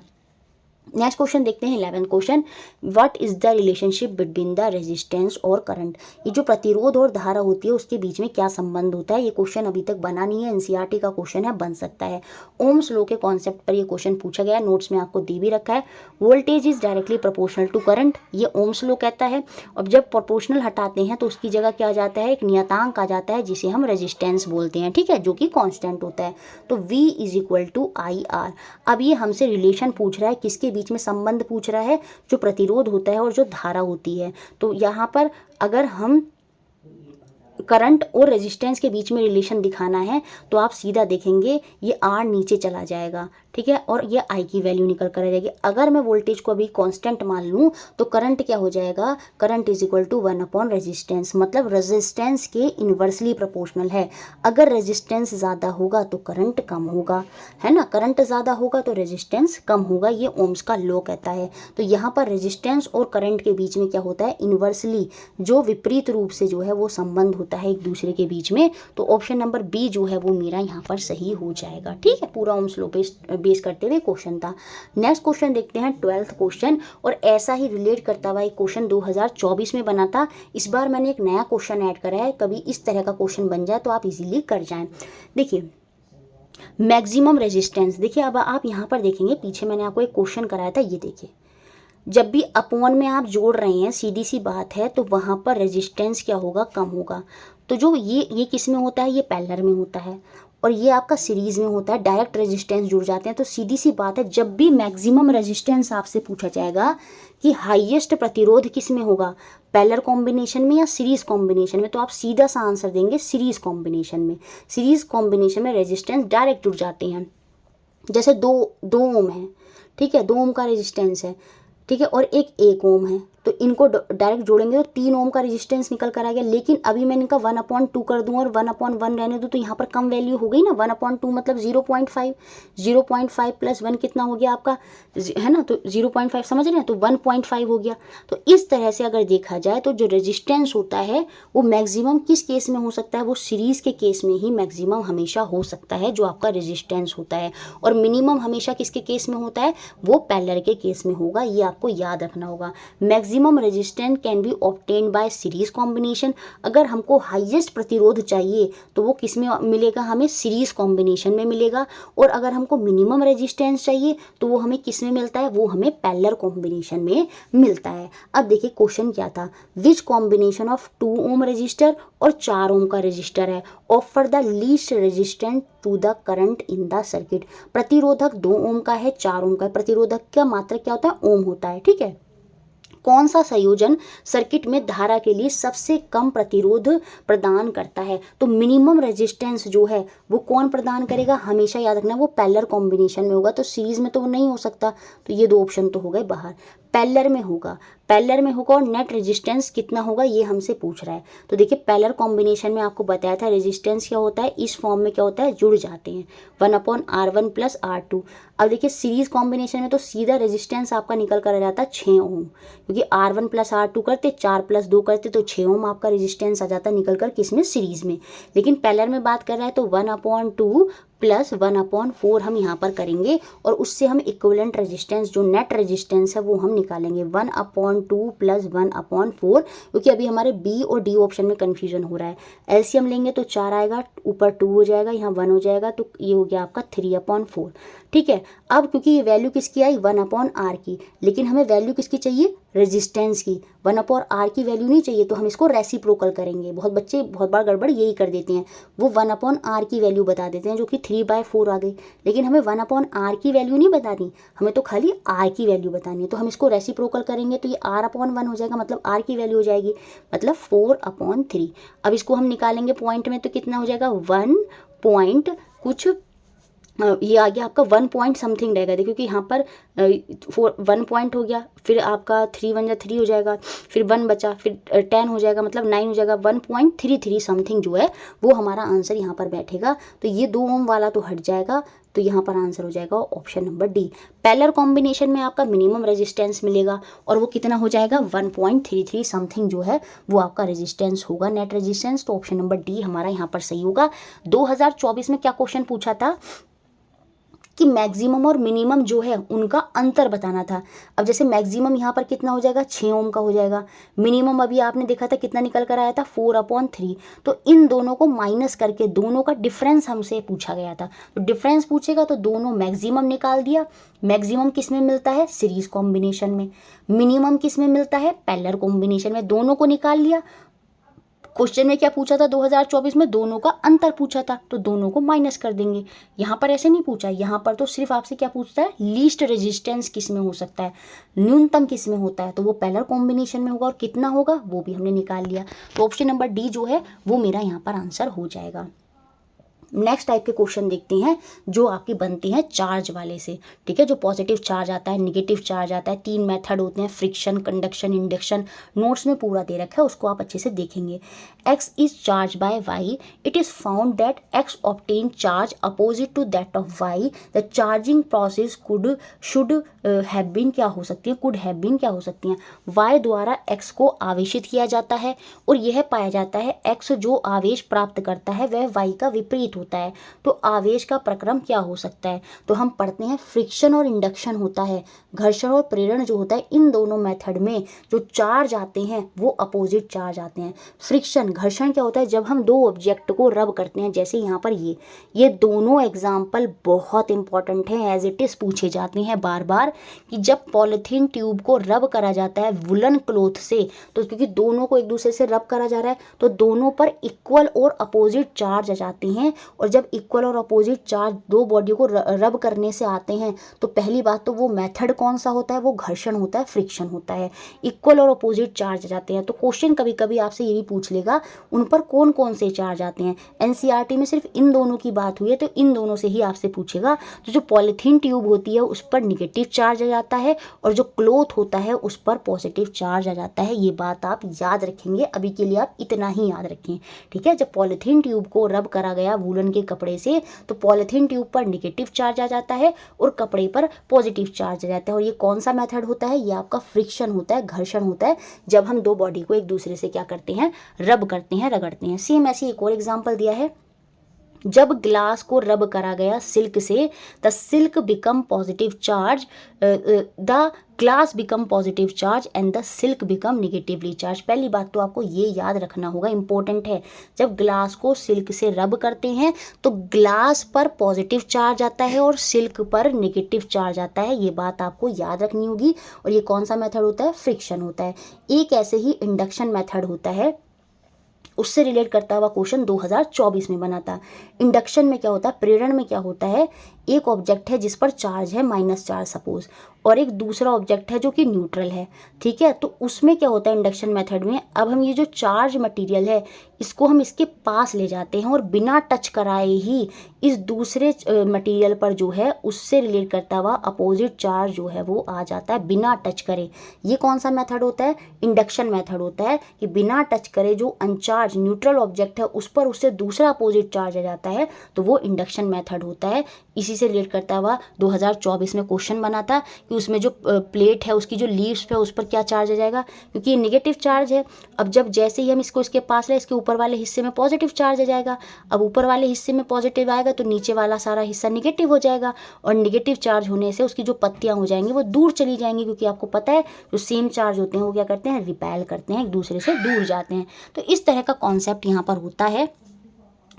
नेक्स्ट क्वेश्चन देखते हैं 11th question, what is the relationship between the resistance और करंट। ये जो प्रतिरोध और धारा होती है उसके बीच में क्या संबंध होता है। ये क्वेश्चन अभी तक बना नहीं है, एनसीईआरटी का क्वेश्चन है, बन सकता है। ओम्स लॉ के कॉन्सेप्ट पर ये क्वेश्चन पूछा गया है, नोट्स में आपको दे भी रखा है। Voltage is directly proportional to current, ये ओम्स लॉ कहता है। अब जब प्रोपोर्शनल हटाते हैं तो उसकी जगह क्या आ जाता है, एक नियतांक आ जाता है जिसे हम रेजिस्टेंस बोलते हैं, ठीक है, जो कि कांस्टेंट होता है। तो V is equal to I R. अब ये हमसे रिलेशन पूछ रहा है, किसके बीच में संबंध पूछ रहा है, जो प्रतिरोध होता है और जो धारा होती है। तो यहाँ पर अगर हम करंट और रेजिस्टेंस के बीच में रिलेशन दिखाना है तो आप सीधा देखेंगे ये R नीचे चला जाएगा, ठीक है, और ये I की वैल्यू निकल कर आ जाएगी। अगर मैं वोल्टेज को अभी कांस्टेंट मान लूँ तो करंट क्या हो जाएगा, current is equal to 1 upon resistance, मतलब रेजिस्टेंस के इन्वर्सली प्रोपोर्शनल है। अगर रेजिस्टेंस ज़्यादा होगा तो करंट कम होगा, है ना, करंट ज़्यादा होगा तो रेजिस्टेंस कम होगा, ये ओम्स का लॉ कहता है। तो यहाँ पर रेजिस्टेंस और करंट के बीच में क्या होता है, इन्वर्सली, जो विपरीत रूप से जो है वो संबंध होता है एक दूसरे के बीच में। तो ऑप्शन नंबर बी जो है वो मेरा यहाँ पर सही हो जाएगा, ठीक है। पूरा ओम्स लॉ बेस करते हुए क्वेश्चन था। नेक्स्ट क्वेश्चन देखते हैं 12th क्वेश्चन, और ऐसा ही रिलेट करता हुआ एक क्वेश्चन 2024 में बना था। इस बार मैंने एक नया क्वेश्चन ऐड करा है, कभी इस तरह का क्वेश्चन बन जाए तो आप इजीली कर जाएं। देखिए मैक्सिमम रेजिस्टेंस, देखिए अब आप यहाँ पर देखेंगे, पीछे मैंने आपको एक क्वेश्चन कराया था, ये देखिए, जब भी अपॉन में आप जोड़ रहे हैं, सीधी सी बात है, तो वहाँ पर रेजिस्टेंस क्या होगा, कम होगा। तो जो ये किस में होता है, ये पैरेलल में होता है, और ये आपका सीरीज में होता है, डायरेक्ट रेजिस्टेंस जुड़ जाते हैं। तो सीधी सी बात है, जब भी मैक्सिमम रेजिस्टेंस आपसे पूछा जाएगा कि हाईएस्ट प्रतिरोध किस में होगा, पैरेलल कॉम्बिनेशन में या सीरीज कॉम्बिनेशन में, तो आप सीधा सा आंसर देंगे सीरीज कॉम्बिनेशन में। सीरीज कॉम्बिनेशन में रेजिस्टेंस डायरेक्ट जुड़ जाते हैं। जैसे दो ओम है, ठीक है, 2 ओम का रेजिस्टेंस है, ठीक है, और एक 1 ओम है, तो इनको डायरेक्ट जोड़ेंगे तो 3 ओम का रेजिस्टेंस निकल कर आ गया। लेकिन अभी मैं इनका 1/2 कर दूं और 1/1 रहने दूं, तो यहाँ पर कम वैल्यू हो गई ना, 1/2 मतलब 0.5, 0.5 प्लस 1 कितना हो गया आपका, है ना, तो 0.5 समझ रहे हैं, तो 1.5 हो गया। तो इस तरह से अगर देखा जाए तो जो रेजिस्टेंस होता है वो मैक्सिमम किस केस में हो सकता है, वो सीरीज के केस में ही मैक्सिमम हमेशा हो सकता है जो आपका रेजिस्टेंस होता है, और मिनिमम हमेशा किसके केस में होता है, वो पैरेलल के केस में होगा। ये आपको याद रखना होगा। Maximum resistance can be obtained by series combination. अगर हमको हाईएस्ट प्रतिरोध चाहिए तो वो किस में मिलेगा, हमें सीरीज कॉम्बिनेशन में मिलेगा। और अगर हमको मिनिमम रेजिस्टेंस चाहिए तो वो हमें किस में मिलता है, वो हमें पैरेलल कॉम्बिनेशन में मिलता है। अब देखिए क्वेश्चन क्या था, which combination of 2 ohm resistor और 4 ओम का रजिस्टर है offer the least resistant to the current in the circuit. प्रतिरोधक 2 ओम का है, 4 ओम का है। प्रतिरोधक का मात्रक क्या होता है, ओम होता है, ठीक है। कौन सा संयोजन सर्किट में धारा के लिए सबसे कम प्रतिरोध प्रदान करता है। तो मिनिमम रेजिस्टेंस जो है वो कौन प्रदान करेगा, हमेशा याद रखना वो पैरेलल कॉम्बिनेशन में होगा। तो सीरीज में तो वो नहीं हो सकता, तो ये 2 ऑप्शन तो हो गए बाहर। पैरेलल में होगा, पैरेलल में होगा, और नेट रेजिस्टेंस कितना होगा ये हमसे पूछ रहा है। तो देखिए पैरेलल कॉम्बिनेशन में आपको बताया था रेजिस्टेंस क्या होता है, इस फॉर्म में क्या होता है, जुड़ जाते हैं, 1/R1 प्लस R2। अब देखिए सीरीज कॉम्बिनेशन में तो सीधा रेजिस्टेंस आपका निकल कर आ जाता है 6 ओम, क्योंकि R1 प्लस R2 करते, 4 प्लस 2 करते, तो 6 ओम आपका रेजिस्टेंस आ जाता निकल कर किस में, सीरीज में। लेकिन पैरेलल में बात कर रहा है तो 1/2 प्लस 1/4 हम यहाँ पर करेंगे, और उससे हम इक्विवेलेंट रेजिस्टेंस जो नेट रेजिस्टेंस है वो हम निकालेंगे 1/2 प्लस 1/4, क्योंकि अभी हमारे बी और डी ऑप्शन में कन्फ्यूजन हो रहा है। एलसीएम लेंगे तो 4 आएगा, ऊपर 2 हो जाएगा, यहाँ 1 हो जाएगा, तो ये हो गया आपका 3/4, ठीक है। अब क्योंकि ये वैल्यू किसकी आई, 1/R की, लेकिन हमें वैल्यू किसकी चाहिए, रेजिस्टेंस की। 1/R की वैल्यू नहीं चाहिए, तो हम इसको रेसिप्रोकल करेंगे। बहुत बच्चे बहुत बार गड़बड़ यही कर देते हैं, वो 1/R की वैल्यू बता देते हैं जो कि 3/4 आ गई, लेकिन हमें 1/R की वैल्यू नहीं बतानी, हमें तो खाली R की वैल्यू बतानी है। तो हम इसको रेसिप्रोकल करेंगे तो ये R/1 हो जाएगा, मतलब R की वैल्यू हो जाएगी, मतलब 4/3। अब इसको हम निकालेंगे पॉइंट में तो कितना हो जाएगा, 1 पॉइंट कुछ, ये आ गया आपका 1 पॉइंट समथिंग रहेगा। देखिए कि यहाँ पर 1 पॉइंट हो गया, फिर आपका 3 1 जा 3 हो जाएगा, फिर 1 बचा, फिर 10 हो जाएगा, मतलब 9 हो जाएगा, 1.33 समथिंग जो है वो हमारा आंसर यहाँ पर बैठेगा। तो ये 2 ओम वाला तो हट जाएगा, तो यहाँ पर आंसर हो जाएगा option number D. Parallel combination में आपका मिनिमम रेजिस्टेंस मिलेगा, और वो कितना हो जाएगा, 1.33 समथिंग जो है वो आपका रेजिस्टेंस होगा, नेट रेजिस्टेंस। तो ऑप्शन नंबर डी हमारा यहाँ पर सही होगा। 2024 में क्या क्वेश्चन पूछा था इसकी मैक्सिमम और मिनिमम जो है उनका अंतर बताना था। अब जैसे मैक्सिमम यहाँ पर कितना हो जाएगा, 6 ओम का हो जाएगा। मिनिमम अभी आपने देखा था कितना निकल कर आया था, 4/3। तो इन दोनों को माइनस करके दोनों का डिफरेंस हमसे पूछा गया था। तो डिफरेंस पूछेगा तो दोनों मैक्सिमम निकाल दिया। मैक्सिमम किस में मिलता है, सीरीज कॉम्बिनेशन में। मिनिमम किस में मिलता है, पैरेलल कॉम्बिनेशन में। दोनों को निकाल लिया। क्वेश्चन में क्या पूछा था 2024 में, दोनों का अंतर पूछा था, तो दोनों को माइनस कर देंगे। यहाँ पर ऐसे नहीं पूछा, यहाँ पर तो सिर्फ आपसे क्या पूछता है, लीस्ट रेजिस्टेंस किस में हो सकता है, न्यूनतम किस में होता है, तो वो पैरेलल कॉम्बिनेशन में होगा। और कितना होगा वो भी हमने निकाल लिया। तो ऑप्शन नंबर डी जो है वो मेरा यहाँ पर आंसर हो जाएगा। नेक्स्ट टाइप के क्वेश्चन देखते हैं जो आपकी बनते हैं चार्ज वाले से। ठीक है, जो पॉजिटिव चार्ज आता है, नेगेटिव चार्ज आता है। 3 मेथड होते हैं, फ्रिक्शन, कंडक्शन, इंडक्शन। नोट्स में पूरा दे रखा है, उसको आप अच्छे से देखेंगे। x is charged by y, it is found that x obtained charge opposite to that of y, the charging process should have been क्या हो सकती है, could have been क्या हो सकती हैं। y द्वारा x को आवेशित किया जाता है और यह पाया जाता है x जो आवेश प्राप्त करता है वह y का विपरीत होता है। तो आवेश का प्रक्रम क्या हो सकता है, तो हम पढ़ते हैं फ्रिक्शन और इंडक्शन होता है, घर्षण और प्रेरण जो होता है। इन दोनों मेथड में जो चार्ज आते हैं वो अपोजिट चार्ज आते हैं। फ्रिक्शन, घर्षण क्या होता है, जब हम दो ऑब्जेक्ट को रब करते हैं, जैसे यहाँ पर ये दोनों एग्जाम्पल बहुत इंपॉर्टेंट हैं, एज इट इज पूछे जाते हैं बार बार कि जब पॉलिथीन ट्यूब को रब करा जाता है वुलन क्लॉथ से, तो क्योंकि दोनों को एक दूसरे से रब करा जा रहा है तो दोनों पर इक्वल और अपोजिट चार्ज आ जाते हैं। और जब इक्वल और अपोजिट चार्ज दो बॉडी को रब करने से आते हैं तो पहली बात तो वो मेथड कौन सा होता है, वो घर्षण होता है, फ्रिक्शन होता है। इक्वल और अपोजिट चार्ज आ जाते हैं तो क्वेश्चन कभी कभी आपसे ये भी पूछ लेगा उन पर कौन कौन से चार्ज आते हैं। एनसीईआरटी में सिर्फ इन दोनों की बात हुई है तो इन दोनों से ही आपसे पूछेगा। तो जो पॉलिथीन ट्यूब होती है उस पर निगेटिव चार्ज आ जाता है और जो क्लॉथ होता है उस पर पॉजिटिव चार्ज आ जाता है। ये बात आप याद रखेंगे, अभी के लिए आप इतना ही याद रखें। ठीक है, जब पॉलिथीन ट्यूब को रब करा गया वूलन के कपड़े से तो पॉलिथीन ट्यूब पर निगेटिव चार्ज आ जाता है और कपड़े पर पॉजिटिव चार्ज आ जाता है। और ये कौन सा मेथड होता है, ये आपका फ्रिक्शन होता है, घर्षण होता है, जब हम दो बॉडी को एक दूसरे से क्या करते हैं, रब करते हैं, रगड़ते हैं। सेम ऐसे एक और एग्जांपल दिया है, जब ग्लास को रब करा गया सिल्क से the silk become positive charge, the glass become positive charge and the silk become negatively charge. पहली बात तो आपको ये याद रखना होगा, इंपॉर्टेंट है, जब ग्लास को सिल्क से रब करते हैं तो ग्लास पर पॉजिटिव चार्ज आता है और सिल्क पर नेगेटिव चार्ज आता है। ये बात आपको याद रखनी होगी। और ये कौन सा मेथड होता है, फ्रिक्शन होता है। एक ऐसे ही इंडक्शन मेथड होता है, उससे रिलेट करता हुआ क्वेश्चन 2024 में बना था। इंडक्शन में क्या होता है, प्रेरण में क्या होता है, एक ऑब्जेक्ट है जिस पर चार्ज है -4 सपोज और एक दूसरा ऑब्जेक्ट है जो कि न्यूट्रल है। ठीक है, तो उसमें क्या होता है इंडक्शन मेथड में, अब हम ये जो चार्ज मटेरियल है इसको हम इसके पास ले जाते हैं और बिना टच कराए ही इस दूसरे मटेरियल पर जो है उससे रिलेट करता हुआ अपोजिट चार्ज जो है वो आ जाता है बिना टच करे। ये कौन सा मेथड होता है, इंडक्शन मेथड होता है कि बिना टच करे जो अनचार्ज न्यूट्रल ऑब्जेक्ट है उस पर उससे दूसरा अपोजिट चार्ज आ जाता है, तो वो इंडक्शन मेथड होता है। इसी से रिलेट करता हुआ 2024 में क्वेश्चन बना था कि उसमें जो प्लेट है उसकी जो लीव्स है उस पर क्या चार्ज आ जाएगा, क्योंकि ये नेगेटिव चार्ज है। अब जब जैसे ही हम इसको इसके पास ले, इसके ऊपर वाले हिस्से में पॉजिटिव चार्ज आ जाएगा। अब ऊपर वाले हिस्से में पॉजिटिव आएगा तो नीचे वाला सारा हिस्सा नेगेटिव हो जाएगा और नेगेटिव चार्ज होने से उसकी जो पत्तियां हो जाएंगी वो दूर चली जाएंगी, क्योंकि आपको पता है जो सेम चार्ज होते हैं वो क्या करते हैं, रिपेल करते हैं, एक दूसरे से दूर जाते हैं। तो इस तरह का कॉन्सेप्ट यहाँ पर होता है।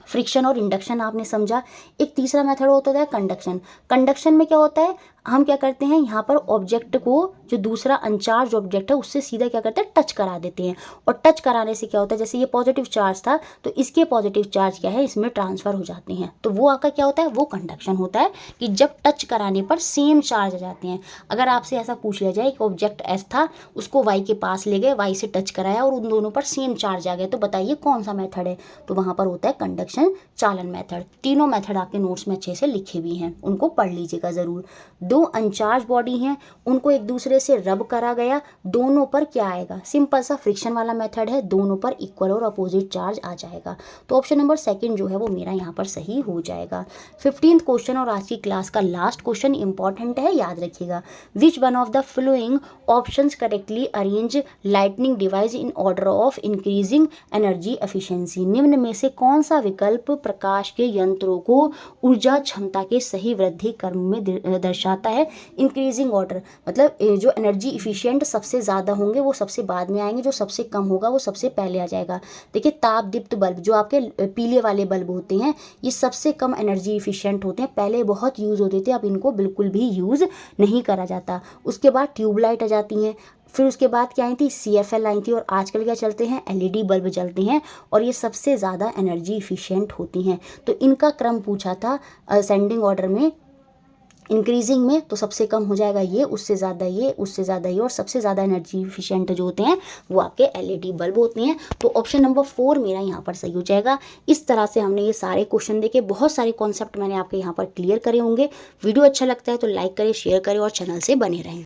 फ्रिक्शन और इंडक्शन आपने समझा। एक तीसरा मेथड होता है कंडक्शन। कंडक्शन में क्या होता है, हम क्या करते हैं यहाँ पर ऑब्जेक्ट को जो दूसरा अनचार्ज ऑब्जेक्ट है उससे सीधा क्या करते हैं, टच करा देते हैं। और टच कराने से क्या होता है, जैसे ये पॉजिटिव चार्ज था तो इसके पॉजिटिव चार्ज क्या है, इसमें ट्रांसफर हो जाते हैं। तो वो आपका क्या होता है, वो कंडक्शन होता है कि जब टच कराने पर सेम चार्ज आ जाते हैं। अगर आपसे ऐसा पूछ लिया जाए कि ऑब्जेक्ट एस था, उसको वाई के पास ले गए, वाई से टच कराया और उन दोनों पर सेम चार्ज आ गया, तो बताइए कौन सा मेथड है, तो वहाँ पर होता है कंडक्शन चालन मेथड। तीनों मेथड आपके नोट्स में अच्छे से लिखे हुए हैं, उनको पढ़ लीजिएगा ज़रूर। दो अनचार्ज बॉडी हैं, उनको एक दूसरे से रब करा गया, दोनों पर क्या आएगा, सिंपल सा फ्रिक्शन वाला मेथड है, दोनों पर इक्वल और अपोजिट चार्ज आ जाएगा। तो ऑप्शन नंबर सेकंड जो है वो मेरा यहाँ पर सही हो जाएगा। 15th क्वेश्चन और आज की क्लास का लास्ट क्वेश्चन इंपॉर्टेंट है, याद रखिएगा। Which one of the flowing options correctly arrange lightning device in order of increasing energy efficiency. निम्न में से कौन सा विकल्प प्रकाश के यंत्रों को ऊर्जा क्षमता के सही वृद्धि क्रम में दर्शाता है। इंक्रीजिंग ऑर्डर मतलब जो एनर्जी इफिशिएंट सबसे ज़्यादा होंगे वो सबसे बाद में आएंगे, जो सबसे कम होगा वो सबसे पहले आ जाएगा। देखिए ताप दीप्त बल्ब जो आपके पीले वाले बल्ब होते हैं ये सबसे कम एनर्जी इफिशिएंट होते हैं, पहले बहुत यूज़ होते थे, अब इनको बिल्कुल भी यूज़ नहीं करा जाता। उसके बाद ट्यूबलाइट आ जाती हैं, फिर उसके बाद क्या आई थी, CFL आई थी, और आजकल क्या चलते हैं, LED बल्ब चलते हैं, और ये सबसे ज़्यादा एनर्जी इफिशिएंट होती हैं। तो इनका क्रम पूछा था असेंडिंग ऑर्डर में, इंक्रीजिंग में तो सबसे कम हो जाएगा ये, उससे ज़्यादा ये, उससे ज़्यादा ये, और सबसे ज़्यादा एनर्जी इफिशिएंट जो होते हैं वो आपके LED बल्ब होते हैं। तो ऑप्शन नंबर 4 मेरा यहाँ पर सही हो जाएगा। इस तरह से हमने ये सारे क्वेश्चन देखे, बहुत सारे कॉन्सेप्ट मैंने आपके यहाँ पर क्लियर करे होंगे। वीडियो अच्छा लगता है तो लाइक करें, शेयर करें और चैनल से बने रहें।